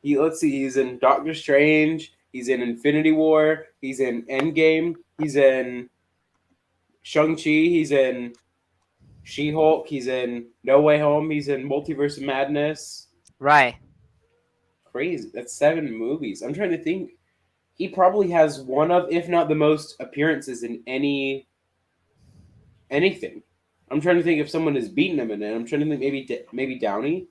Let's see, he's in Doctor Strange, he's in Infinity War, he's in Endgame, he's in Shang-Chi, he's in She-Hulk, he's in No Way Home, he's in Multiverse of Madness.
Right.
Crazy. That's 7 movies. I'm trying to think. He probably has one of, if not the most appearances in anything. I'm trying to think if someone has beaten him in it. I'm trying to think maybe Downey.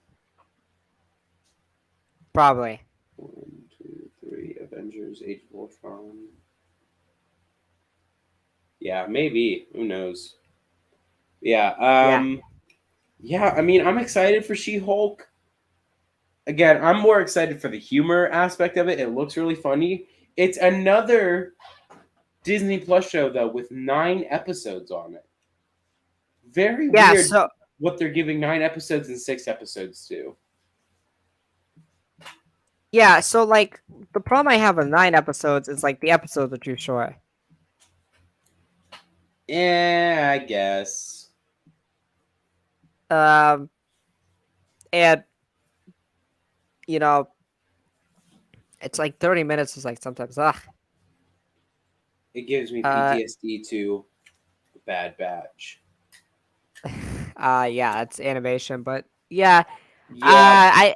Probably.
1, 2, 3. Avengers, Age of Ultron. Yeah, maybe. Who knows? Yeah.
Yeah.
Yeah. I mean, I'm excited for She-Hulk. Again, I'm more excited for the humor aspect of it. It looks really funny. It's another Disney Plus show though with 9 episodes on it. Very
Yeah.
weird
So
what they're giving 9 episodes and 6 episodes to.
yeah. So like the problem I have with 9 episodes is like the episodes are too short.
Yeah, I guess.
Um, and you know, it's like 30 minutes is like sometimes
It gives me
uh
PTSD to the Bad Batch.
yeah, it's animation, but yeah,
Yeah,
I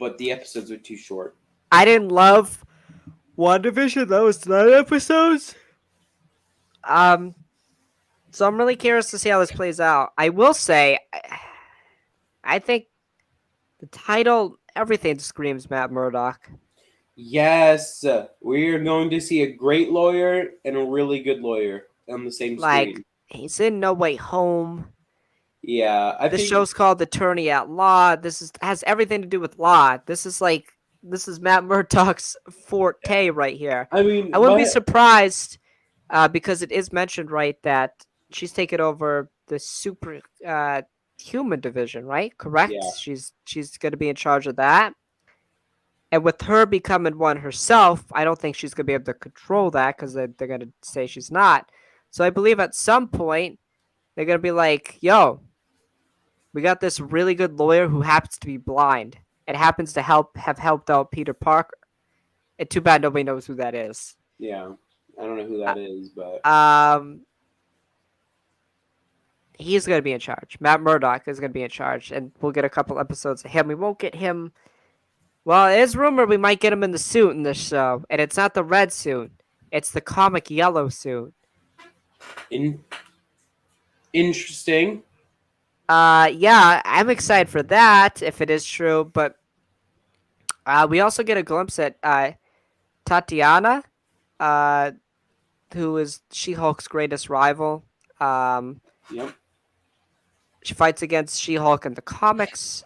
but the episodes are too short.
I didn't love WandaVision. That was 9 episodes. Um, so I'm really curious to see how this plays out. I will say, I think the title, everything screams Matt Murdock.
Yes, we are going to see a great lawyer and a really good lawyer on the same
Like
screen.
he's in No Way Home.
Yeah, I
This
think.
show's called Attorney at Law. This is has everything to do with law. This is Matt Murdock's forte right here.
I mean,
I wouldn't be
my
surprised because it is mentioned right that she's taken over the super human division, right? Correct.
yeah,
She's going to be in charge of that. And with her becoming one herself, I don't think she's going to be able to control that because they're going to say she's not. So I believe at some point they're going to be like, yo, we got this really good lawyer who happens to be blind and happens to have helped out Peter Parker. And too bad nobody knows who that is.
yeah. I don't know who that is, but
Um, he's gonna be in charge. Matt Murdock is gonna be in charge, and we'll get a couple episodes of him. We won't get him. Well, it is rumored we might get him in the suit in this show, and it's not the red suit; it's the comic yellow suit.
In interesting.
Yeah, I'm excited for that if it is true. But we also get a glimpse at Tatiana, uh, who is She-Hulk's greatest rival. Um,
Yep.
she fights against She-Hulk in the comics.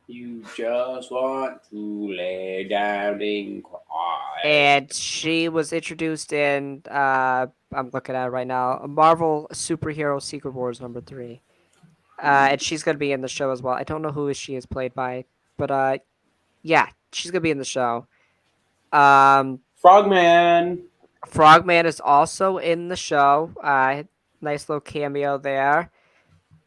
You just want to lay down and cry.
And she was introduced in I'm looking at it right now, Marvel Superhero Secret Wars #3. And she's gonna be in the show as well. I don't know who she is played by, but yeah, she's gonna be in the show. Um,
Frogman.
Frogman is also in the show. Nice little cameo there.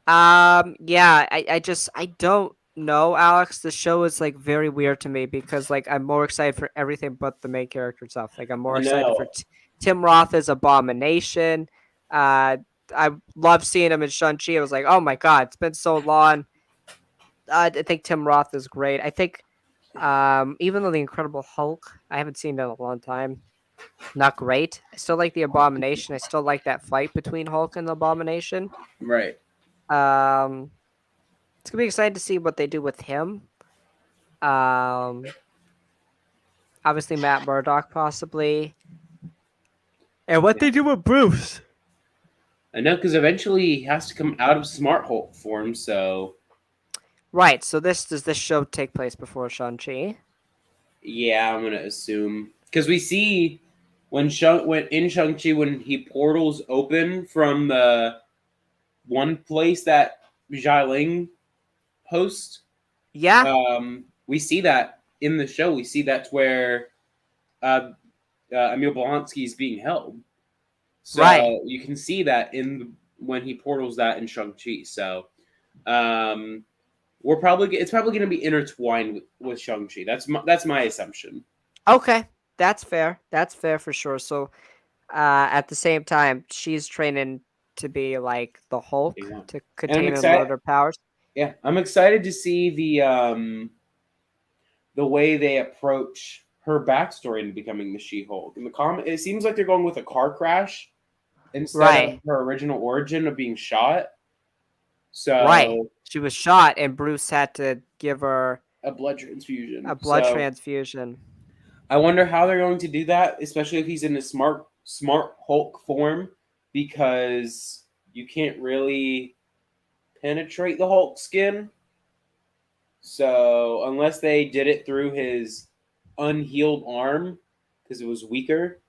Yeah, I don't know, Alex. The show is like very weird to me because like I'm more excited for everything but the main character stuff. Like I'm more
I
excited for
know.
Tim Roth as Abomination. Uh, I love seeing him in Shang-Chi. I was like, oh my god, it's been so long. I think Tim Roth is great. I think even though the Incredible Hulk, I haven't seen it in a long time. Not great. I still like the Abomination. I still like that fight between Hulk and the Abomination.
Right.
Um, it's gonna be exciting to see what they do with him. Um, Obviously Matt Murdock possibly, and what
Yeah.
they do with Bruce.
I know, because eventually he has to come out of Smart Hulk form, so
Right. So does this show take place before Shang-Chi?
yeah, I'm gonna assume. Because we see when in Shang-Chi when he portals open from the one place that Xialing hosts,
Yeah.
we see that in the show. We see that's where uh, Emil Blonsky is being held.
Right.
So you can see that when he portals that in Shang-Chi. So um, it's probably going to be intertwined with Shang-Chi. That's my assumption.
Okay. That's fair. That's fair for sure. So, at the same time, she's training to be like the Hulk
Yeah.
to
And I'm
contain and
excited.
unload her powers.
Yeah, I'm excited to see the way they approach her backstory in becoming the She-Hulk. In the comic, it seems like they're going with a car crash instead of
Right.
her original origin of being shot.
Right.
So
She was shot, and Bruce had to give her
a blood transfusion.
a blood
So
transfusion.
I wonder how they're going to do that, especially if he's in a smart Hulk form, because you can't really penetrate the Hulk skin. So unless they did it through his unhealed arm, because it was weaker.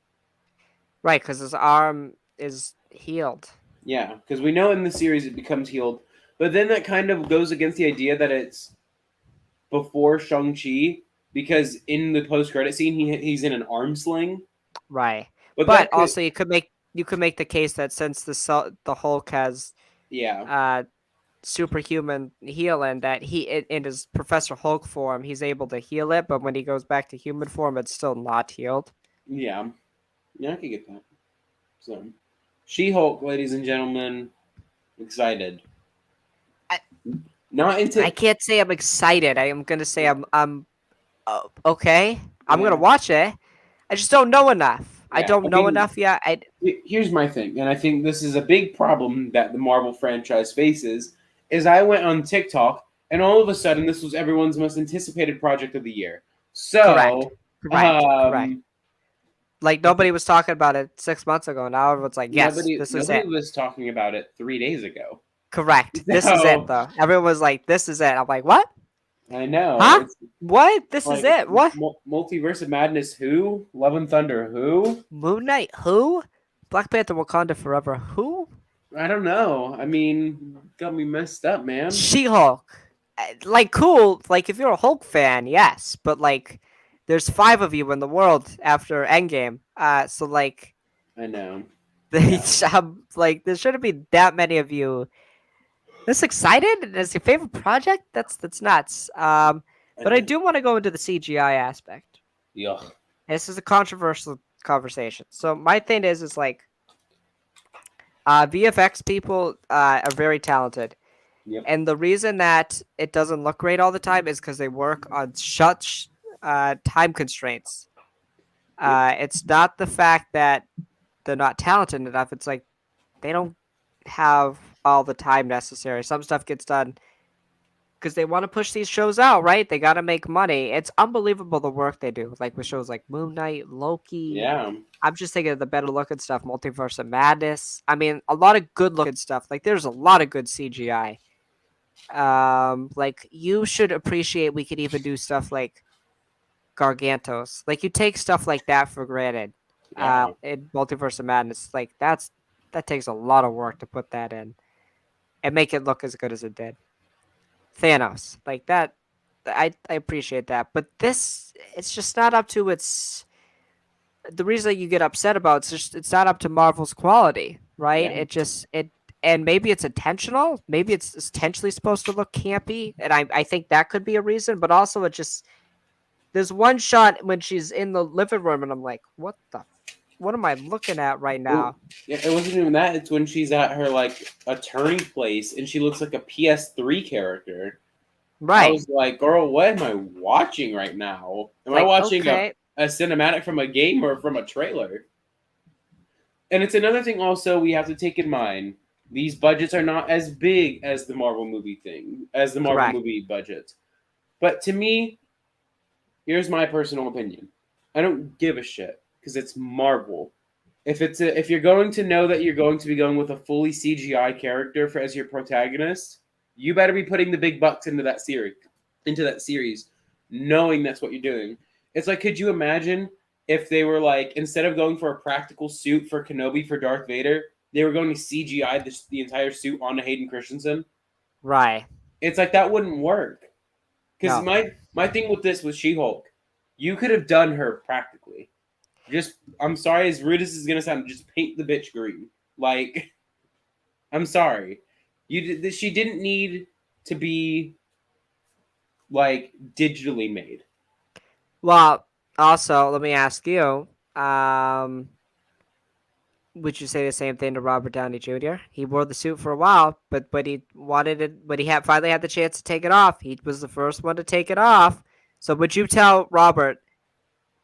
Right, because his arm is healed.
Yeah, because we know in the series it becomes healed, but then that kind of goes against the idea that it's before Shang-Chi, because in the post-credit scene he's in an arm sling.
Right.
But
But
that could,
also you could make the case that since the Hulk has
yeah,
uh superhuman healing, that in his Professor Hulk form he's able to heal it, but when he goes back to human form it's still not healed.
yeah, yeah, I could get that. So, She-Hulk, ladies and gentlemen, excited.
I,
Not into,
I can't say I'm excited. I am gonna say I'm okay. I'm gonna
yeah,
watch it. I just don't know enough. I
yeah.
don't
I
know
mean,
enough yet.
here's my thing, and I think this is a big problem that the Marvel franchise faces. Is I went on TikTok, and all of a sudden, this was everyone's most anticipated project of the year.
Correct.
So,
Correct. Like nobody was talking about it 6 months ago. Now everyone's like, yes, this is
nobody
it.
was talking about it 3 days ago.
Correct. This is it
So
though. Everyone was like, this is it. I'm like, what?
I know
Huh?
it's
What? This is
like
it. What?
Multiverse of Madness. Who? Love and Thunder. Who?
Moon Knight? Who? Black Panther Wakanda Forever? Who?
I don't know. I mean, got me messed up, man.
She-Hulk. Like, cool. Like, if you're a Hulk fan, yes. But, like, there's 5 of you in the world after Endgame. So, like,
I know.
they,
Yeah,
like, there shouldn't be that many of you this excited. As your favorite project? That's nuts.
I
But I
know.
do want to go into the CGI aspect.
Yuck.
This is a controversial conversation. So my thing is like VFX people are very talented,
Yep.
and the reason that it doesn't look great all the time is because they work on such time constraints.
Yep.
It's not the fact that they're not talented enough. It's like they don't have all the time necessary. Some stuff gets done because they want to push these shows out, right? They got to make money. It's unbelievable the work they do, like with shows like Moon Knight, Loki.
Yeah.
I'm just thinking of the better looking stuff, Multiverse of Madness. I mean, a lot of good looking stuff. Like there's a lot of good CGI. Like you should appreciate we could even do stuff like Gargantos. Like you take stuff like that for granted.
Yeah.
In Multiverse of Madness, like that takes a lot of work to put that in and make it look as good as it did. Thanos, like that, I appreciate that, but this it's just not up to its. The reason you get upset about it's just it's not up to Marvel's quality, right?
Yeah.
It and maybe it's intentional, maybe it's intentionally supposed to look campy, and I think that could be a reason, but also it just there's one shot when she's in the living room and I'm like, what am I looking at right
Well,
now?
yeah, it wasn't even that. It's when she's at her like attorney place and she looks like a PS3 character. I
Right.
was like, girl, what am I watching right now? Am I
Like,
watching
okay,
a cinematic from a game or from a trailer? And it's another thing also we have to take in mind. These budgets are not as big as the Marvel movie thing, as the Marvel
correct.
movie budget. But to me, here's my personal opinion. I don't give a shit because it's Marvel. If you're going to know that you're going to be going with a fully CGI character for as your protagonist, you better be putting the big bucks into that series, knowing that's what you're doing. It's like, could you imagine if they were like, instead of going for a practical suit for Kenobi for Darth Vader, they were going to CGI the entire suit onto Hayden Christensen?
Right.
It's like that wouldn't work. Because
No.
my thing with this was She Hulk, you could have done her practically. Just I'm sorry, as rude as this is gonna sound, just paint the bitch green. Like I'm sorry, she didn't need to be like digitally made.
Well, also, let me ask you, would you say the same thing to Robert Downey Jr.? He wore the suit for a while, but he wanted it when he had finally had the chance to take it off. He was the first one to take it off. So would you tell Robert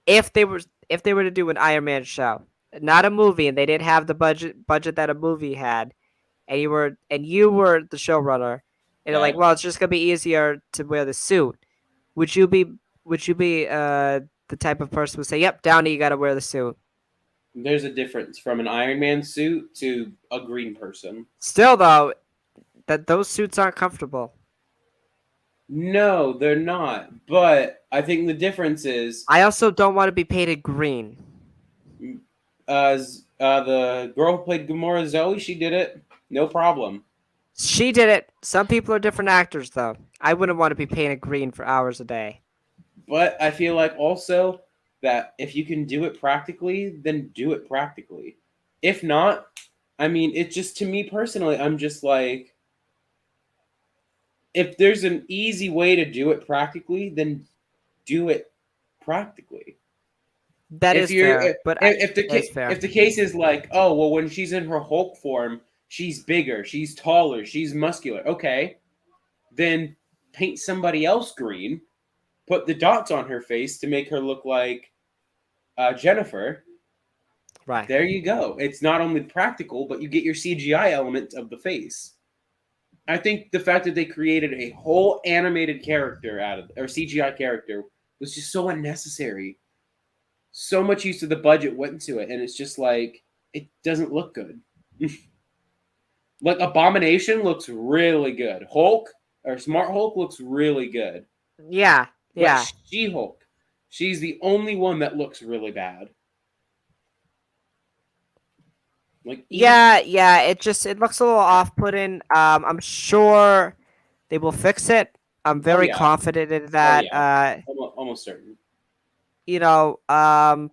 if they were to do an Iron Man show, not a movie, and they didn't have the budget that a movie had, and you were the showrunner, and they're like,
Okay,
well, it's just gonna be easier to wear the suit. Would you be would you be the type of person who would say, "Yep, Downey, you got to wear the suit"?
there's a difference from an Iron Man suit to a green person.
Still, though, that those suits aren't comfortable.
No, they're not. But I think the difference is,
I also don't want to be painted green.
the girl who played Gamora Zoe, she did it, no problem.
She did it. Some people are different actors, though. I wouldn't want to be painted green for hours a day.
But I feel like also that if you can do it practically, then do it practically. If not, I mean, it just to me personally, I'm just like, if there's an easy way to do it practically, then do it practically.
That
If
is
you're
fair, but that is fair.
if the case is like, oh well, when she's in her Hulk form, she's bigger, she's taller, she's muscular. Okay, then paint somebody else green, put the dots on her face to make her look like Jennifer.
Right.
There you go. It's not only practical, but you get your CGI element of the face. I think the fact that they created a whole animated character out of or CGI character was just so unnecessary. So much use of the budget went into it, and it's just like it doesn't look good. Like Abomination looks really good. Hulk or Smart Hulk looks really good,
Yeah.
but
Yeah.
She Hulk, she's the only one that looks really bad. Like even
Yeah. Yeah. It looks a little off-putting. I'm sure they will fix it. I'm
oh
very
yeah,
confident in
oh
that.
yeah, almost certain.
You know, I'm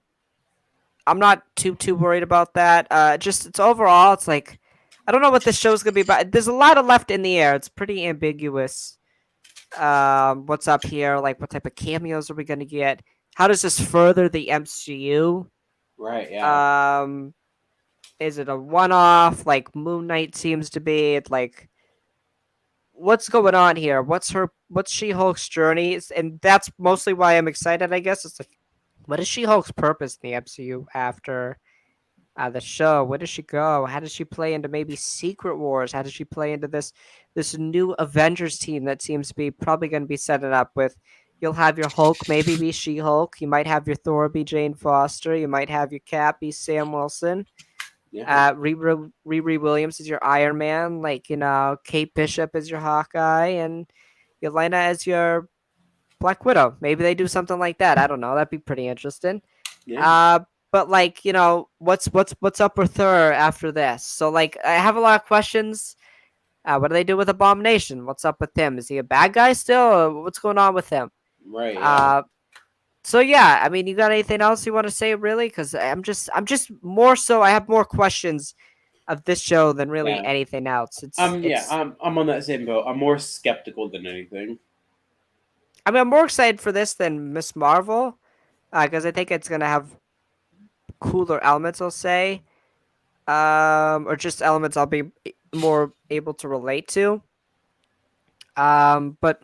not too worried about that. Just it's overall, it's like I don't know what this show's gonna be about. There's a lot of left in the air. It's pretty ambiguous. What's up here? Like, what type of cameos are we gonna get? How does this further the MCU?
Right? Yeah.
Um, Is it a one-off like Moon Knight seems to be? Like, what's going on here? What's She-Hulk's journey? And that's mostly why I'm excited, I guess. It's like, what is She-Hulk's purpose in the MCU after the show? Where does she go? How does she play into maybe Secret Wars? How does she play into this new Avengers team that seems to be probably going to be setting up with? You'll have your Hulk maybe be She-Hulk. You might have your Thor be Jane Foster. You might have your Cap be Sam Wilson.
Yeah,
Riri Williams is your Iron Man. Like, Kate Bishop is your Hawkeye, and Yelena as your Black Widow. Maybe they do something like that. I don't know. That'd be pretty interesting.
yeah,
Uh, but like, what's up with her after this? So like, I have a lot of questions. What do they do with Abomination? What's up with him? Is he a bad guy still? Or what's going on with him?
right, yeah,
Uh, so yeah, I mean, you got anything else you want to say, really? Because I'm just more so. I have more questions of this show than really
yeah.
anything else.
Yeah,
It's.
I'm on that same boat. I'm more skeptical than anything.
I mean, I'm more excited for this than Miss Marvel, because I think it's gonna have cooler elements. I'll say, or just elements I'll be more able to relate to. But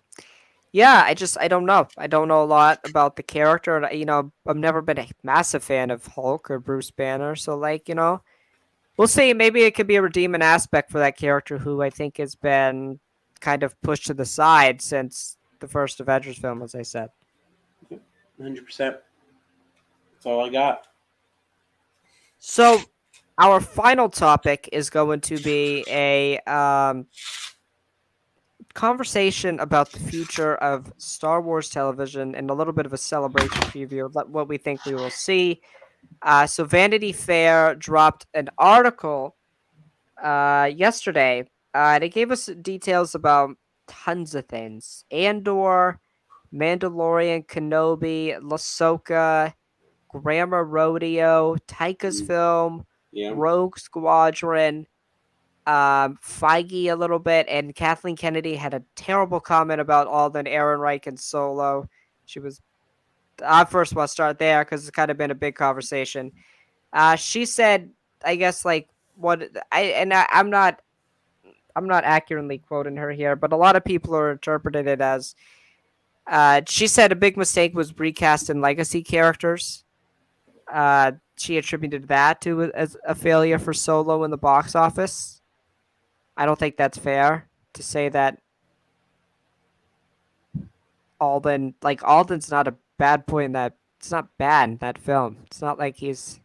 yeah, I don't know. I don't know a lot about the character, and I've never been a massive fan of Hulk or Bruce Banner. So like, we'll see. Maybe it could be a redeeming aspect for that character who I think has been kind of pushed to the side since the first Avengers film, as I said.
100%. That's all I got.
So, our final topic is going to be a conversation about the future of Star Wars television and a little bit of a celebration preview of what we think we will see. So, Vanity Fair dropped an article yesterday. They gave us details about tons of things: Andor, Mandalorian, Kenobi, Ahsoka, Grammar Rodeo, Taika's
Mm,
film,
yeah,
Rogue Squadron, Feige a little bit, and Kathleen Kennedy had a terrible comment about Alden Ehrenreich and Solo. She was. I first want to start there because it's kind of been a big conversation. She said, I guess like what I'm not accurately quoting her here, but a lot of people are interpreting it as she said a big mistake was recasting legacy characters. She attributed that to as a failure for Solo in the box office. I don't think that's fair to say that Alden's not a bad point in that. It's not bad in that film. It's not like he's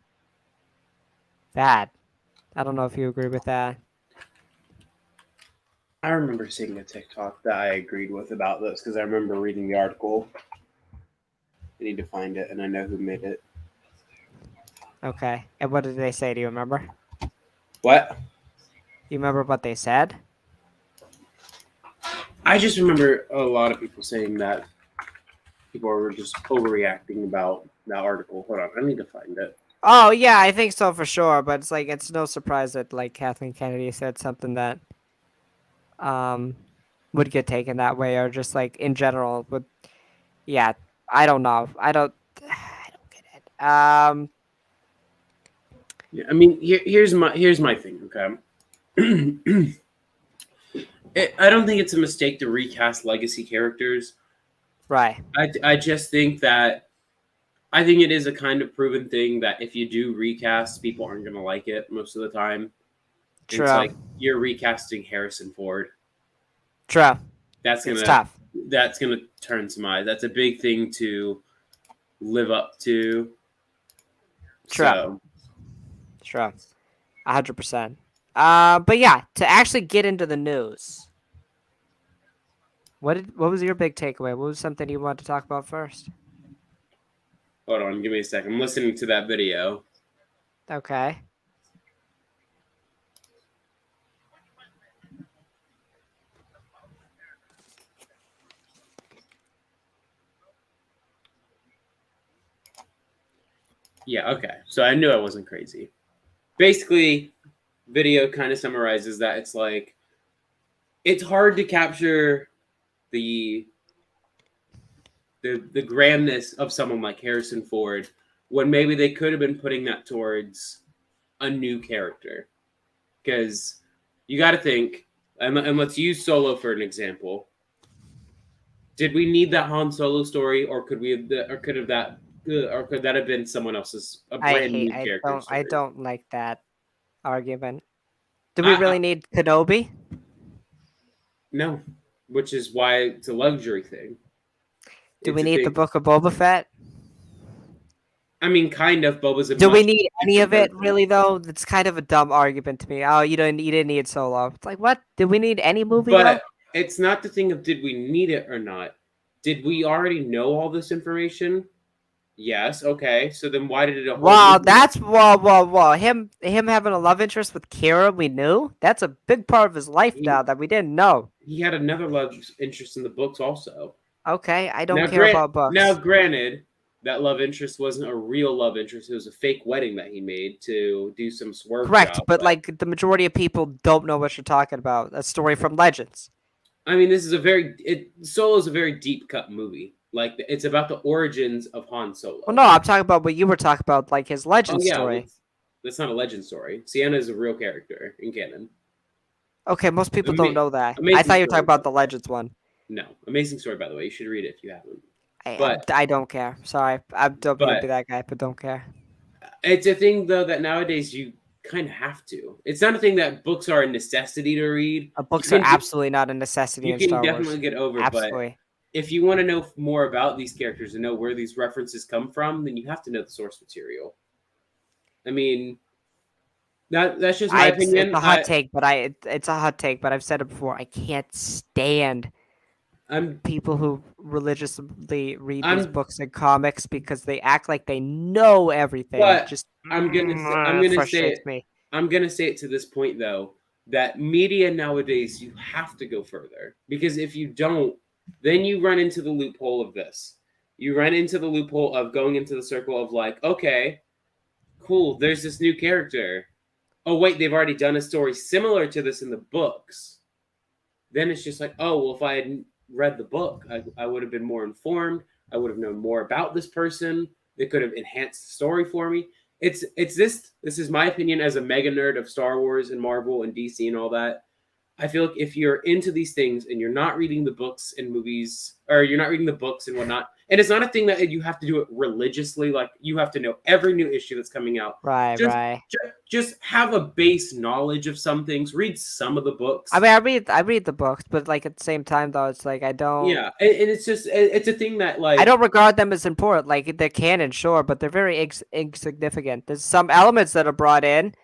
bad. I don't know if you agree with that.
I remember seeing a TikTok that I agreed with about this because I remember reading the article. I need to find it, and I know who made it.
Okay. And what did they say? Do you remember?
What?
You remember what they said?
I just remember a lot of people saying that people were just overreacting about that article. Hold on, I need to find it.
Oh yeah, I think so for sure. But it's like it's no surprise that like Kathleen Kennedy said something that um would get taken that way, or just like in general would. Yeah, I don't know. I don't get it.
Yeah, I mean, here's my thing. Okay, I don't think it's a mistake to recast legacy characters.
Right.
I just think that I think it is a kind of proven thing that if you do recast, people aren't going to like it most of the time. And it's
True.
like you're recasting Harrison Ford.
True.
That's
It's
gonna
tough.
that's gonna turn some eyes. That's a big thing to live up to.
True.
So
True. 100%. But yeah, to actually get into the news, what was your big takeaway? What was something you wanted to talk about first?
hold on, give me a second. I'm listening to that video.
Okay.
Yeah, okay. So I knew I wasn't crazy. Basically, video kind of summarizes that it's like it's hard to capture the the grandness of someone like Harrison Ford when maybe they could have been putting that towards a new character. Because you got to think, and let's use Solo for an example. Did we need that Han Solo story, or could we have, or could have that, or could that have been someone else's, a
I
brand
hate.
new character
I
story?
don't like that argument. Do we
I
really need Kenobi?
no, which is why it's a luxury thing.
Do
It's
we
a
need the
thing.
Book of Boba Fett?
I mean, kind of. Boba's a
Do we
much
need any
different
of it
version.
really though? That's kind of a dumb argument to me. Oh, you didn't need Solo. It's like what? Did we need any movie
But
though?
it's not the thing of did we need it or not. Did we already know all this information? Yes. Okay. So then why did a whole
Wow,
movie?
that's wow. Him having a love interest with Kira, we knew. That's a big part of his life
He
now that we didn't know.
he had another love interest in the books also.
Okay, I don't
Now,
care about books.
granted, that love interest wasn't a real love interest. It was a fake wedding that he made to do some swerve
Correct,
job.
but
But
like the majority of people don't know what you're talking about. A story from Legends.
I mean, this is Solo's a very deep cut movie. Like it's about the origins of Han
Well, no,
Solo.
I'm talking about what you were talking about, like his
Oh
Legends
yeah,
story.
that's not a legend story. Sienna is a real character in canon.
Okay, most people don't
Ama-
know that. I
Amazing
thought you were talking
story, by
about
the
the
way.
Legends one.
No, amazing story, by the way. You should read it if you haven't.
I,
But
I don't care. Sorry, I don't mean to
but
be that guy, but don't care.
it's a thing though that nowadays you kind of have to. It's not a thing that books are a necessity to read. You
Books are
can
absolutely not a necessity
you
in
can
Star Wars.
definitely get over, but
Absolutely.
if you want to know more about these characters and know where these references come from, then you have to know the source material. I mean, that's just my
It's
opinion.
a hot take, but it's a hot take, but I've said it before. I can't stand
I'm
people who religiously read these
I'm
books and comics because they act like they know everything.
but
Just
I'm gonna say
frustrates
it.
me.
I'm gonna say it to this point though that media nowadays you have to go further because if you don't, then you run into the loophole of this. You run into the loophole of going into the circle of like, okay, cool, there's this new character. Oh wait, they've already done a story similar to this in the books. Then it's just like, oh well, if I had read the book, I would have been more informed. I would have known more about this person. They could have enhanced the story for me. It's this. This is my opinion as a mega nerd of Star Wars and Marvel and DC and all that. I feel like if you're into these things and you're not reading the books and movies, or you're not reading the books and whatnot, and it's not a thing that you have to do it religiously, like you have to know every new issue that's coming out.
Right,
Just
right.
just have a base knowledge of some things. Read some of the
I
books.
mean, I read the books, but like at the same time, though, it's like
Yeah, and it's just it's a thing that
I
like
don't regard them as important. Like they're canon, sure, but they're very insignificant. There's some elements that are brought in,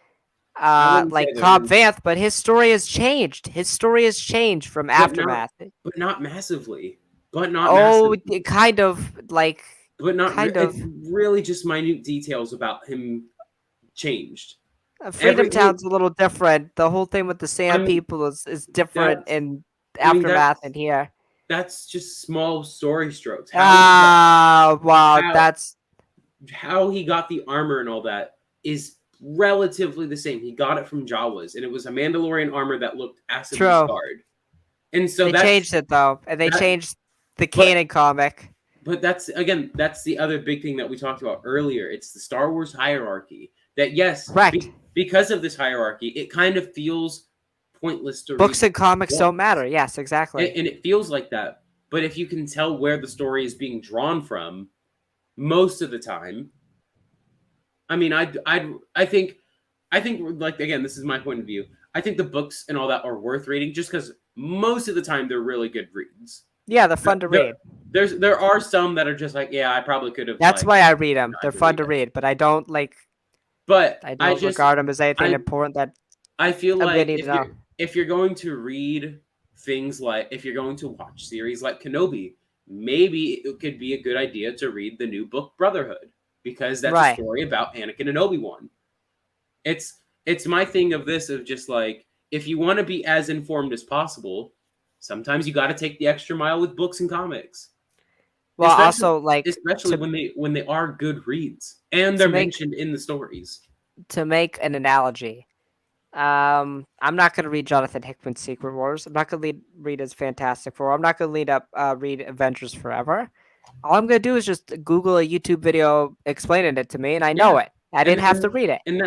I wouldn't say
like
they're
Cobb Vanth, but his story has changed. His story has changed from
but not
Aftermath.
but not massively. But not
Oh,
massively.
kind of like,
But not
kind of.
it's really just minute details about him changed.
Freedom
Every
Town's a little different. The whole thing with the Sand
I'm
People is different
that's
in
I mean
Aftermath and here.
that's just small story strokes.
Ah, wow,
How how he got the armor and all that is relatively the same. He got it from Jawas, and it was a Mandalorian armor that looked acidly
true.
scarred. And so
They changed it though, and they
that
changed the
but
canon comic.
but that's again that's the other big thing that we talked about earlier. It's the Star Wars hierarchy. That yes,
Correct.
because of this hierarchy, it kind of feels pointless to read
Books and comics don't
books.
matter. Yes, exactly.
And it feels like that. But if you can tell where the story is being drawn from, most of the time, I mean, I think like again, this is my point of view. I think the books and all that are worth reading just because most of the time they're really good reads.
Yeah, they're fun to
There,
read.
there are some that are just like, yeah, I probably could have
That's
like
why I read them.
tried
They're
to
fun
read
to
it.
read, but I don't like.
But
I don't regard them as anything
I
important that
I feel
I'm gonna
like
need to know.
if you're going to read things like if you're going to watch series like Kenobi, maybe it could be a good idea to read the new book Brotherhood because that's a
Right.
story about Anakin and Obi-Wan. It's my thing of this of just like if you want to be as informed as possible, sometimes you got to take the extra mile with books and comics.
Well,
Especially
also like
especially
to
when they are good reads and
to
they're
make
mentioned in the stories.
to make an analogy. I'm not gonna read Jonathan Hickman's Secret Wars. I'm not gonna read his Fantastic Four. I'm not gonna read Avengers Forever. All I'm gonna do is just Google a YouTube video explaining it to me, and I know
Yeah.
it. I
And
didn't have to read it.
and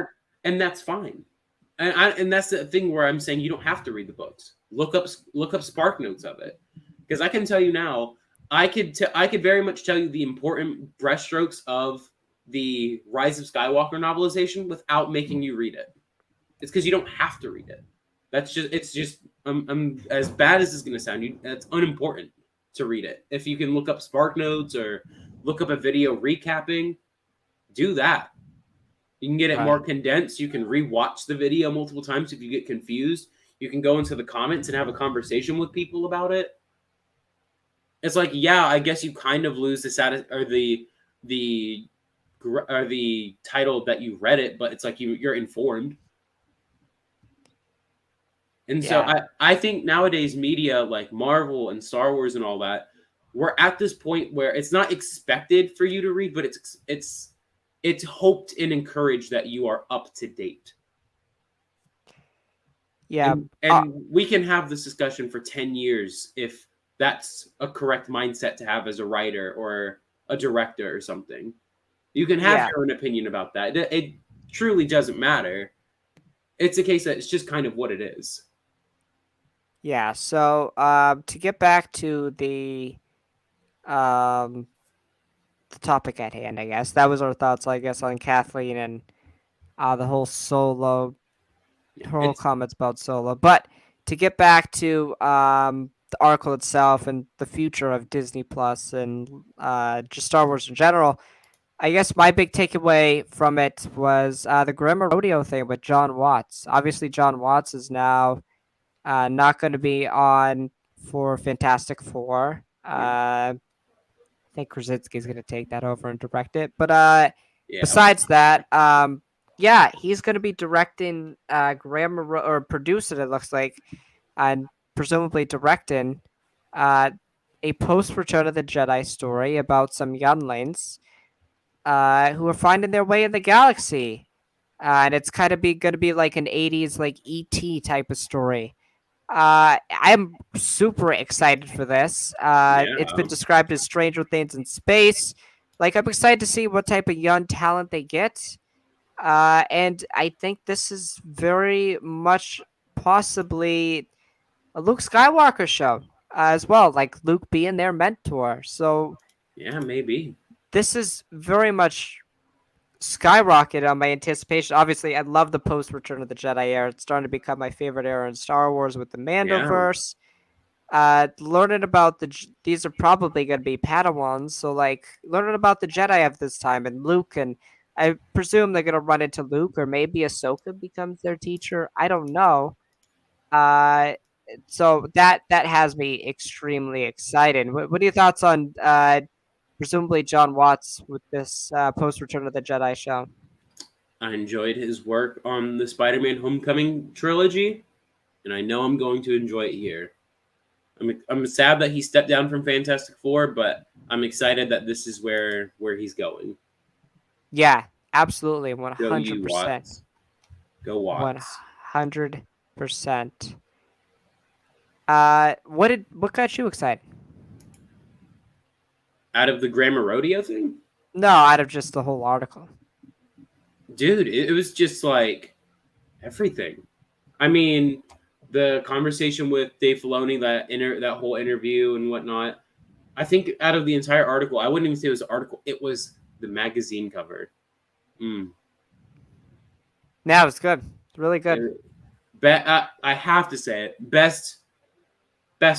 and that's fine. And that's the thing where I'm saying you don't have to read the books. Look up spark notes of it, because I can tell you now. I could very much tell you the important brushstrokes of the Rise of Skywalker novelization without making you read it. It's because you don't have to read it. It's just as bad as it's going to sound. It's unimportant to read it. If you can look up spark notes or look up a video recapping, do that. You can get it more
Right.
condensed. You can rewatch the video multiple times if you get confused. You can go into the comments and have a conversation with people about it. It's like, yeah, I guess you kind of lose the the or the title that you read it, but it's like you're informed. And so
Yeah.
I think nowadays media like Marvel and Star Wars and all that, we're at this point where it's not expected for you to read, but it's hoped and encouraged that you are up to date.
Yeah.
And we can have this discussion for 10 years if that's a correct mindset to have as a writer or a director or something. You can have
Yeah.
your own opinion about that. It truly doesn't matter. It's a case that it's just kind of what it is.
Yeah. So, to get back to um the topic at hand, I guess that was our thoughts, I guess, on Kathleen and the whole Solo,
Yeah,
her whole
it's
comments about Solo. But to get back to the article itself and the future of Disney Plus and just Star Wars in general, I guess my big takeaway from it was the Grimmer Rodeo thing with John Watts. Obviously, John Watts is now not going to be on for Fantastic Four.
yeah,
I think Krasinski's going to take that over and direct it. But
yeah,
besides that, yeah, he's going to be directing Grimmer or producing. It looks like, and presumably directing uh, a post Return of the Jedi story about some younglings who are finding their way in the galaxy. And it's kind of be going to be like an 80s like ET type of story. I'm super excited for this. It's
yeah,
been described as Stranger Things in space. Like I'm excited to see what type of young talent they get. And I think this is very much possibly a Luke Skywalker show as well, like Luke being their mentor. So
yeah, maybe,
this is very much skyrocketed on my anticipation. Obviously, I love the post Return of the Jedi era. It's starting to become my favorite era in Star Wars with the
yeah,
Mandoverse. Learning about these are probably going to be Padawans, so like learning about the Jedi at this time and Luke, and I presume they're going to run into Luke or maybe Ahsoka becomes their teacher. I don't know. Uh, so that has me extremely excited. What are your thoughts on presumably John Watts with this post Return of the Jedi show?
I enjoyed his work on the Spider-Man Homecoming trilogy, and I know I'm going to enjoy it here. I'm sad that he stepped down from Fantastic Four, but I'm excited that this is where he's going.
Yeah, absolutely, one
Go
hundred
you,
percent,
Watts. Go
one
Watts.
hundred percent. What got you excited?
Out of the Grammar Rodeo thing,
No, out of just the whole article.
dude, it was just like everything. I mean, the conversation with Dave Filoni, that whole interview and whatnot. I think out of the entire article, I wouldn't even say it was an article. It was the magazine cover. Mm.
Yeah, it was good. It's really good.
It, I have to say it. Best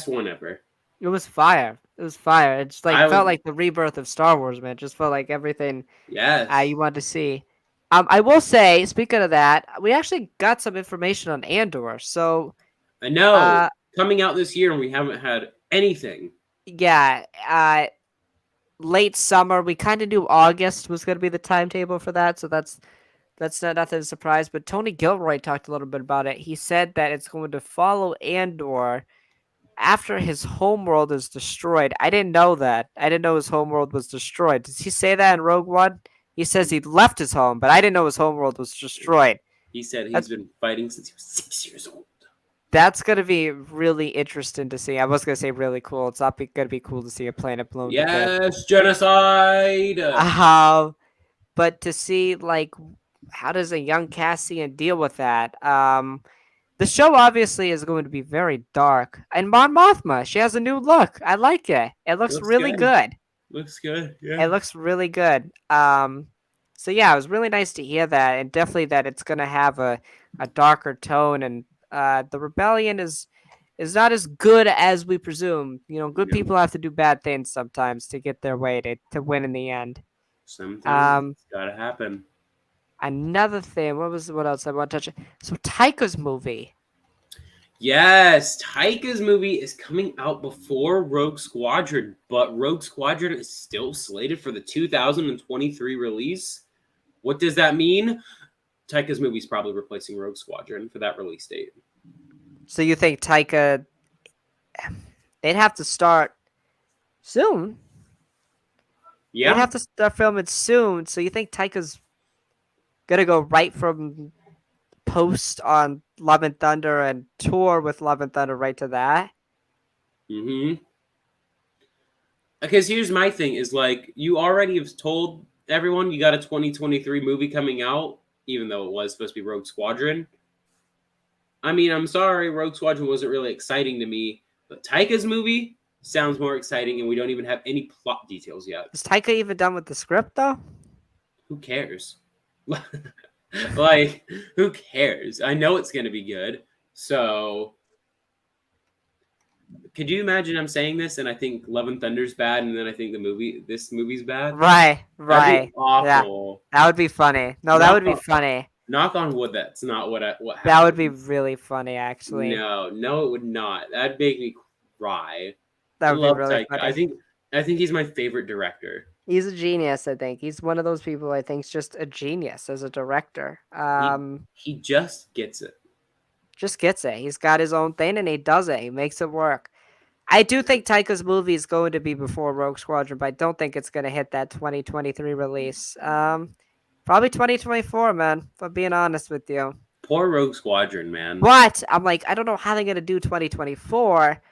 one ever.
It was fire. It was fire. It just like
I
felt
would
like the rebirth of Star Wars, man. It just felt like everything
yes.
you wanted to see. I will say, speaking of that, we actually got some information on Andor. So,
I know
uh,
coming out this year and we haven't had anything.
yeah, late summer. We kind of knew August was going to be the timetable for that, so that's not nothing to surprise. But Tony Gilroy talked a little bit about it. He said that it's going to follow Andor after his homeworld is destroyed. I didn't know that. I didn't know his homeworld was destroyed. Does he say that in Rogue One? He says he left his home, but I didn't know his homeworld was destroyed.
He said he's
That's
been fighting since he was 6 years old.
that's gonna be really interesting to see. I was gonna say really cool. It's not gonna be cool to see a planet blown to bits.
Yes, genocide.
Uh, but to see like how does a young Cassian deal with that? The show obviously is going to be very dark. And Mon Mothma, she has a new look. I like it. It looks
Looks
really
good.
good.
Looks good.
It
Yeah.
looks really good. So yeah, it was really nice to hear that, and definitely that it's gonna have a darker tone, and the rebellion is not as good as we presume. You know, good
No.
people have to do bad things sometimes to get their way to win in the end.
Sometimes
Um,
it's gotta happen.
Another thing, what else I want to touch? So Taika's movie.
Yes, Taika's movie is coming out before Rogue Squadron, but Rogue Squadron is still slated for the 2023 release. What does that mean? Taika's movie is probably replacing Rogue Squadron for that release date.
So you think Taika? They'd have to start soon. They'd
Yeah.
have to start filming soon. So you think Taika's gonna go right from post on Love and Thunder and tour with Love and Thunder right to that?
Mm-hmm. Because here's my thing: is like you already have told everyone you got a 2023 movie coming out, even though it was supposed to be Rogue Squadron. I mean, I'm sorry, Rogue Squadron wasn't really exciting to me, but Taika's movie sounds more exciting, and we don't even have any plot details yet.
Is Taika even done with the script though?
Who cares? Like, who cares? I know it's gonna be good. So, could you imagine I'm saying this and I think Love and Thunder's bad, and then I think this movie's bad?
Right,
That'd be
right. Yeah,
awful.
that would be funny. No, that
Knock
would be
on,
funny.
knock on wood. That's not what
That would be
happens.
really funny, actually.
No, no, it would not. That'd make me cry. I
That would be
love
really
Taika.
funny.
I think he's my favorite director.
He's a genius, I think. He's one of those people I think's just a genius as a director.
He just gets it.
Just gets it. He's got his own thing and he does it. He makes it work. I do think Taika's movie is going to be before Rogue Squadron, but I don't think it's going to hit that 2023 release. Probably 2024, man. If I'm being honest with you.
Poor Rogue Squadron, man.
But I'm like, I don't know how they're going to do 2024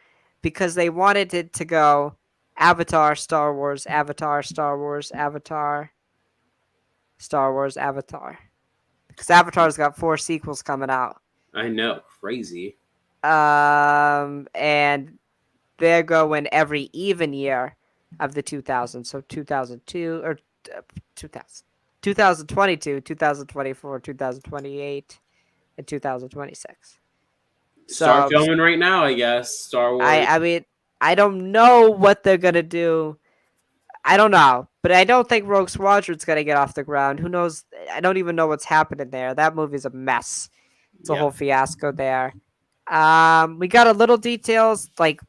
because they wanted it to go Avatar, Star Wars, Avatar, Star Wars, Avatar, Star Wars, Avatar. Because Avatar's got 4 sequels coming out.
I know, crazy.
And they're going every even year of the 2000s. So 2002 or 2000, 2022, 2024, 2028, and 2026.
Start
So
filming right now, I guess. Star Wars.
I mean, I don't know what they're gonna do. I don't know, but I don't think Rogue Squadron's gonna get off the ground. Who knows? I don't even know what's happening there. That movie's a mess. It's a
Yeah.
whole fiasco there. We got a little details like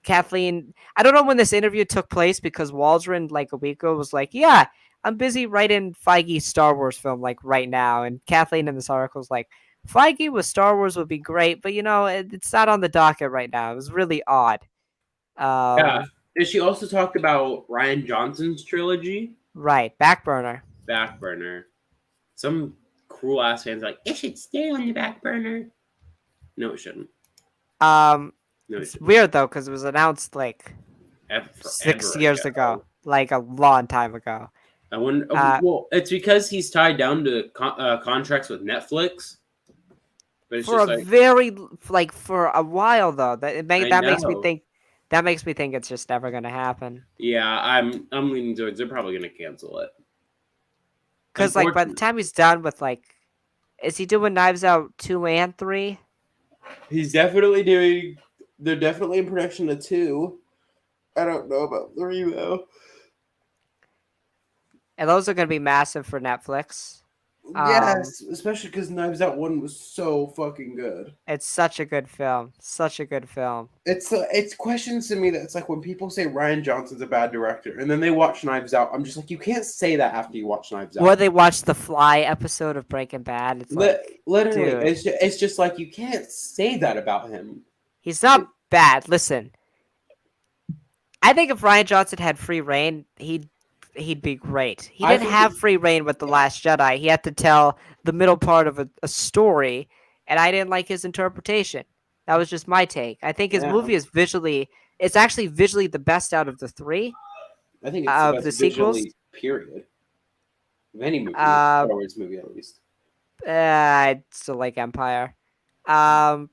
Kathleen. I don't know when this interview took place because Waldron like a week ago was like, "Yeah, I'm busy writing Feige's Star Wars film like right now," and Kathleen in this article was like, "Feige with Star Wars would be great, but you know it's not on the docket right now." It was really odd.
Yeah. And she also talked about Ryan Johnson's trilogy,
Right, back burner.
Back Burner. Some cruel ass fans are like, it should stay on the back burner. No, it shouldn't.
Um,
No, it
it's
shouldn't.
weird though because it was announced like
Forever
6 years ago, like a long time ago.
I wonder.
Uh,
Well, it's because he's tied down to contracts with Netflix. But it's
for
just
a
like
very like for a while though,
I
that makes me
know.
think that makes me think it's just never gonna happen.
Yeah, I'm leaning towards they're probably gonna cancel it.
Because like by the
Unfortunately,
time he's done with like, is he doing Knives Out 2 and 3?
he's definitely doing. They're definitely in production of 2. I don't know about 3 though.
And those are gonna be massive for Netflix.
Yes, especially because Knives Out 1 was so fucking good.
It's such a good film. Such a good film.
It's questions to me that it's like when people say Ryan Johnson's a bad director and then they watch Knives Out, I'm just like, you can't say that after you watch Knives Out.
Or they watched the Fly episode of Breaking Bad. It's like,
Literally,
dude.
it's just like you can't say that about him.
He's not bad. Listen, I think if Ryan Johnson had free reign, he'd be great. He
I
didn't
think
have free reign with The Last Jedi. He had to tell the middle part of a story, and I didn't like his interpretation. That was just my take. I think his
Yeah.
movie is it's actually visually the best out of the 3
I think it's the
of
best
the sequels.
visually, period. Of any movie,
Uh,
Star Wars movie at least.
I'd still like Empire. Um,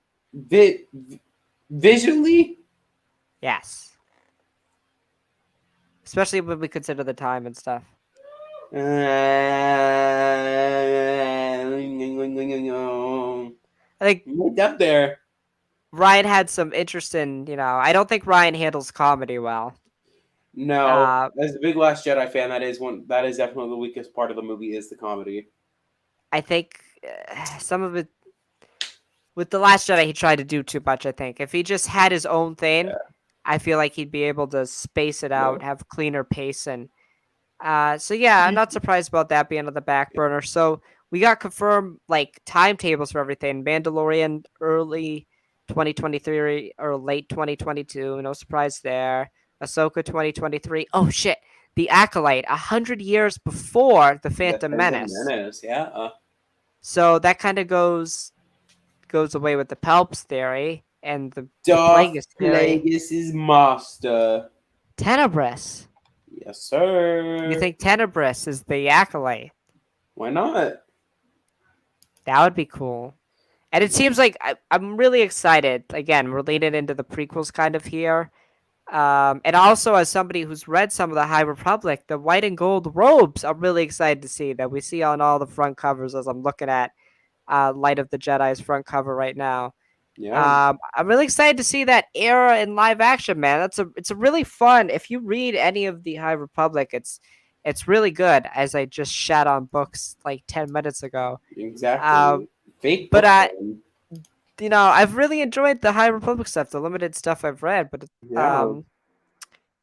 Visually,
yes, especially when we consider the time and stuff. I think
right up there.
Ryan had some interest in, I don't think Ryan handles comedy well.
No,
Uh,
as a big Last Jedi fan, that is one. That is definitely the weakest part of the movie is the comedy.
I think some of it with the Last Jedi, he tried to do too much. I think if he just had his own thing, I feel like he'd be able to space it
Yeah.
out, have cleaner pace, and so yeah, I'm not surprised about that being on the back burner. So we got confirmed like timetables for everything. Mandalorian early 2023 or late 2022. No surprise there. Ahsoka 2023. Oh shit. The Acolyte 100 years before the
The
Phantom
Phantom
Menace.
Menace, yeah.
So that kind of goes away with the Palps theory and the
Darth
Plagueis theory.
Plagueis' master.
Tenebris.
Yes,
You
sir.
think Tenebris is the Acolyte?
Why not?
That would be cool. And it seems like I'm really excited. Again, we're leaning into the prequels kind of here. And also, as somebody who's read some of the High Republic, the white and gold robes, I'm really excited to see that we see on all the front covers as I'm looking at Light of the Jedi's front cover right now.
Yeah,
I'm really excited to see that era in live action, man. It's a really fun. If you read any of the High Republic, it's really good. As I just shat on books like 10 minutes ago.
exactly.
Um,
Fake
but
book fan.
I've really enjoyed the High Republic stuff, the limited stuff I've read. But
Yeah,
um,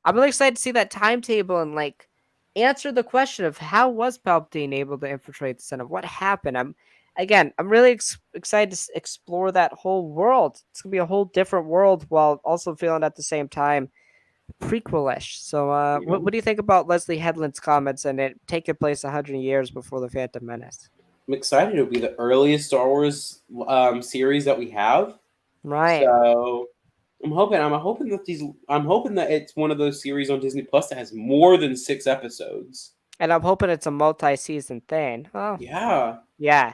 I'm really excited to see that timetable and like answer the question of how was Palpatine able to infiltrate the Senate? What happened? I'm really excited to explore that whole world. It's gonna be a whole different world while also feeling at the same time prequelish. So,
yeah.
what do you think about Leslie Headland's comments and it taking place 100 years before the Phantom Menace?
I'm excited. It'll be the earliest Star Wars series that we have.
Right.
So I'm hoping. I'm hoping that these. I'm hoping that it's one of those series on Disney Plus that has more than 6 episodes.
And I'm hoping it's a multi-season thing. Oh,
Yeah,
yeah.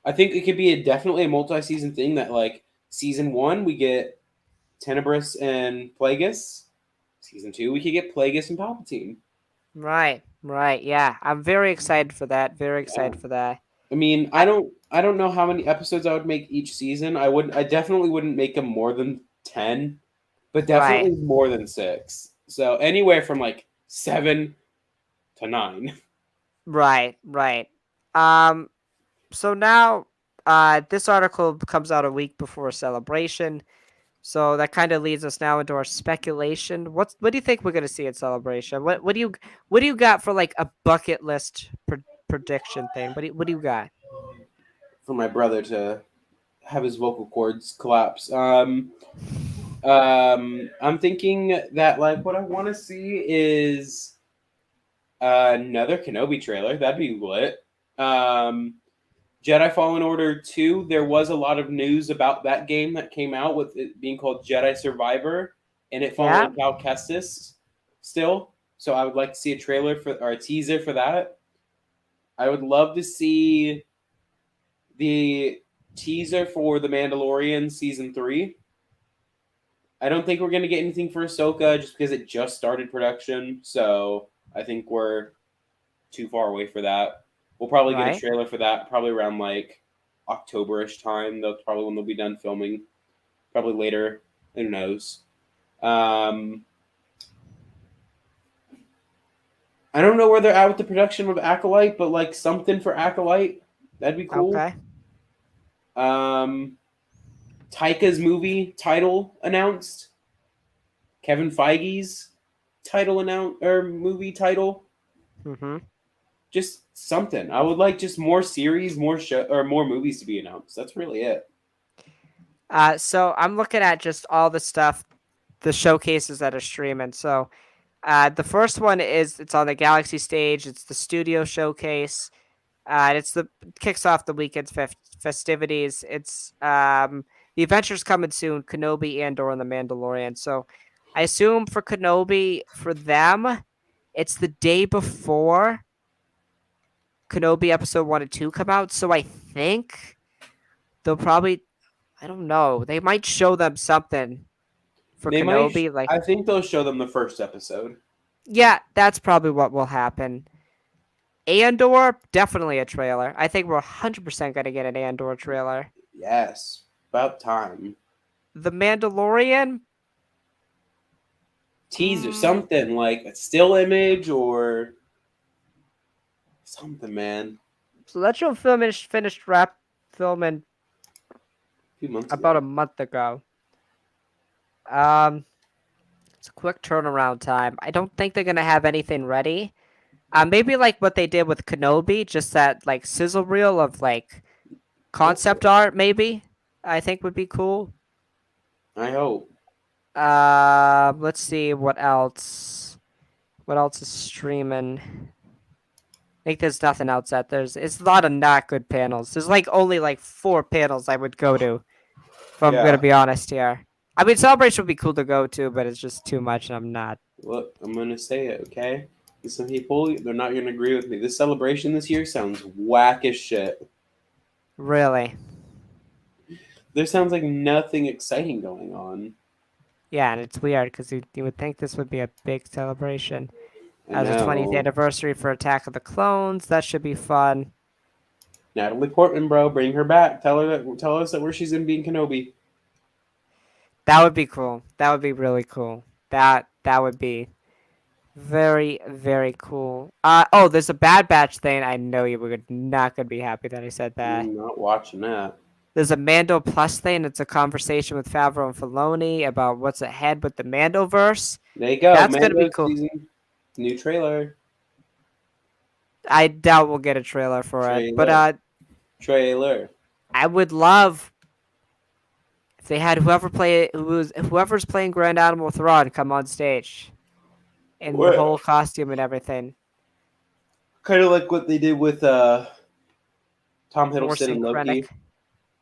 I think it could be definitely a multi-season thing. That like season one we get Tenebris and Plagueis. Season two we could get Plagueis and Palpatine.
Right. Right. Yeah. I'm very excited for that. Very
Yeah.
excited for that.
I mean,
I,
I don't know how many episodes I would make each season. I definitely wouldn't make them more than 10, but
right.
definitely more than 6. So anywhere from like 7 to 9.
Right. Right. Um. So now, this article comes out a week before Celebration. So that kind of leads us now into our speculation. What do you think we're gonna see at Celebration? What do you got for like a bucket list prediction thing? What do you got?
For my brother to have his vocal cords collapse. I'm thinking that like what I want to see is another Kenobi trailer. That'd be lit. Um, Jedi Fallen Order 2, there was a lot of news about that game that came out with it being called Jedi Survivor and it
Yeah.
following Cal Kestis still. So I would like to see a trailer for or a teaser for that. I would love to see the teaser for The Mandalorian season 3. I don't think we're going to get anything for Ahsoka just because it just started production. So I think we're too far away for that. We'll probably get a
Right.
trailer for that probably around like October-ish time. That's probably when they'll be done filming. Probably later. Who knows? Um, I don't know where they're at with the production of Acolyte, but like something for Acolyte, that'd be cool.
Okay.
Um, Taika's movie title announced. Kevin Feige's title announced or movie title.
Mm-hmm.
Just something. I would like just more series, more show or more movies to be announced. That's really it.
So I'm looking at just all the stuff, the showcases that are streaming. So, the first one is it's on the Galaxy stage. It's the studio showcase. And it's the kicks off the weekend's festivities. It's the adventures coming soon. Kenobi and the Mandalorian. So, I assume for Kenobi for them, it's the day before Kenobi episode 1 and 2 come out, so I think they'll probably, I don't know, they might show them something for
They might.
Kenobi. Like,
I think they'll show them the first episode.
yeah, that's probably what will happen. Andor, definitely a trailer. I think we're 100% going to get an Andor trailer.
Yes, about time.
The Mandalorian,
Teaser
mm,
something like a still image or something, man.
so that show finished wrap filming
A few months
about a
ago.
month ago. Um, it's a quick turnaround time. I don't think they're gonna have anything ready. Maybe like what they did with Kenobi, just that like sizzle reel of like concept
Hopefully.
art. Maybe I think would be cool.
I hope.
Let's see what else. What else is streaming? I think there's nothing else that it's a lot of not good panels. There's like only like 4 panels I would go to. If I'm gonna
Yeah.
be honest here. I mean, Celebration would be cool to go to, but it's just too much, and I'm not
Look, I'm gonna say it, okay? And some people, they're not gonna agree with me. This celebration this year sounds whack as shit.
really.
There sounds like nothing exciting going on.
Yeah, and it's weird because you would think this would be a big celebration.
I
As a 20th
know.
anniversary for Attack of the Clones, that should be fun.
Natalie Portman, bro, bring her back. Tell us that where she's gonna be in Kenobi.
That would be cool. That would be really cool. That would be very very cool. Oh, there's a Bad Batch thing. I know you were not gonna be happy that I said that.
Not watching that.
There's a Mando Plus thing. It's a conversation with Favreau and Filoni about what's ahead with the Mandoverse.
There you go,
That's gonna be
Mando
cool.
season, new trailer,
I doubt we'll get a trailer for it, but
trailer, trailer.
I would love if they had whoever's playing Grand Admiral Thrawn come on stage in the
What?
whole costume and everything.
Kind of like what they did with Tom Hiddleston
Morse
and
and Krennic
Loki.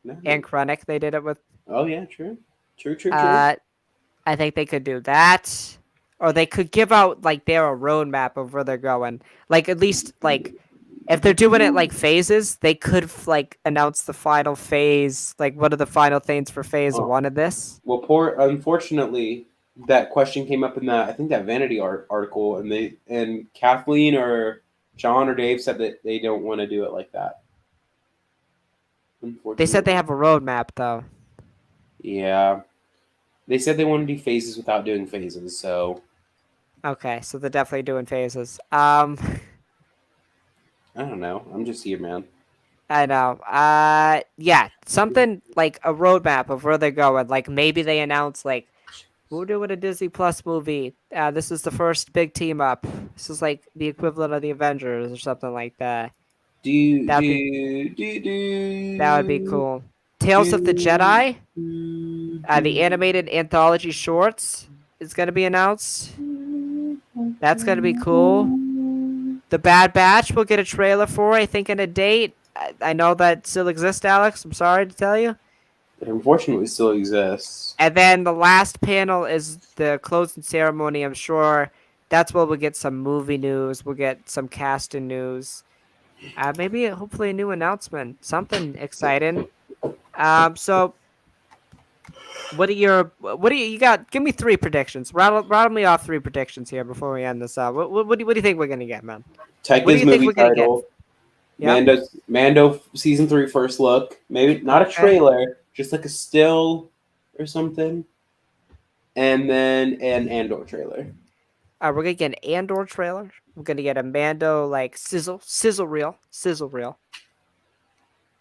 No.
and Krennic, they did it with.
Oh yeah, true, true, true, true.
Uh, I think they could do that, or they could give out like their roadmap of where they're going. Like at least like if they're doing it like phases, they could like announce the final phase. Like what are the final things for phase
Oh,
1 of this?
well, unfortunately, that question came up in that I think that Vanity article, and Kathleen or John or Dave said that they don't want to do it like that.
They said they
Unfortunately,
have a roadmap though.
yeah, they said they want to do phases without doing phases. So
Okay, so they're definitely doing phases.
I don't know. I'm just here, man.
I know. Yeah, something like a roadmap of where they're going. Like maybe they announce like we're doing a Disney Plus movie. This is the first big team up. This is like the equivalent of the Avengers or something like that.
Do
That'd be
do do
that would be
do
cool. Tales of the
do
Jedi, the animated anthology shorts is gonna be announced. That's gonna be cool. The Bad Batch will get a trailer for, I think, in a date. I know that still exists, Alex. I'm sorry to tell you.
It unfortunately still exists.
And then the last panel is the closing ceremony. I'm sure that's where we'll get some movie news. We'll get some casting news. Maybe, hopefully, a new announcement. Something exciting. So you got? Give me 3 predictions. Rattle me off 3 predictions here before we end this up. What do you think we're gonna get, man? What do
Taika's
you think
movie
we're gonna get?
title.
Yep.
Mando season 3 first look. Maybe not a
Okay.
trailer, just like a still or something. And then an Andor trailer.
We're gonna get an Andor trailer. We're gonna get a Mando like sizzle reel.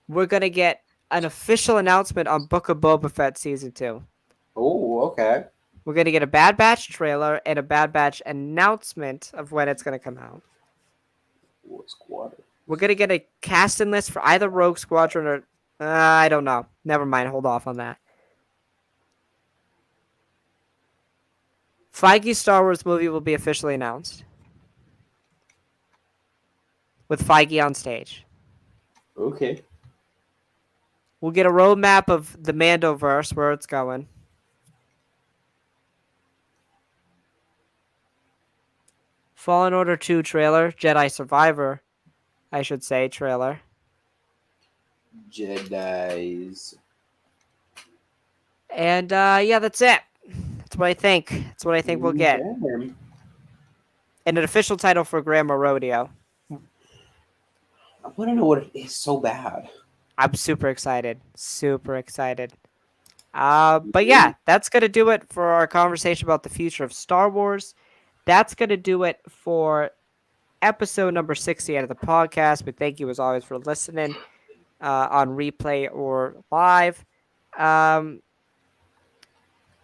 We're gonna get an official announcement on Book of Boba Fett season 2.
Oh, okay.
We're gonna get a Bad Batch trailer and a Bad Batch announcement of when it's gonna come out.
War Squadron.
We're gonna get a casting list for either Rogue Squadron or I don't know. Never mind. Hold off on that. Feige's Star Wars movie will be officially announced with Feige on stage.
Okay.
We'll get a roadmap of the Mandoverse, where it's going. Fallen Order 2 trailer, Jedi Survivor. I should say, trailer.
Jedis.
And yeah, that's it. That's what I think. That's what I think we'll get.
Okay.
And an official title for Grandma Rodeo.
I want to know what it is so bad.
I'm super excited. Super excited. But yeah, that's gonna do it for our conversation about the future of Star Wars. That's gonna do it for episode number 60 of the podcast. But thank you as always for listening on replay or live. Um,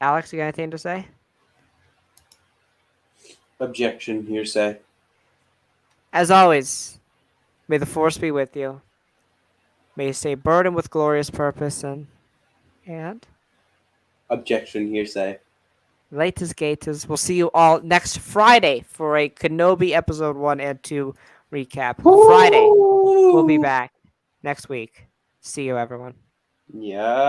Alex, you got anything to say?
Objection, hearsay.
As always, may the force be with you. May you stay burdened with glorious purpose and
Objection, hearsay.
latest gators. We'll see you all next Friday for a Kenobi episode 1 and 2 recap. Friday, we'll be back next week. See you, everyone.
Yeah.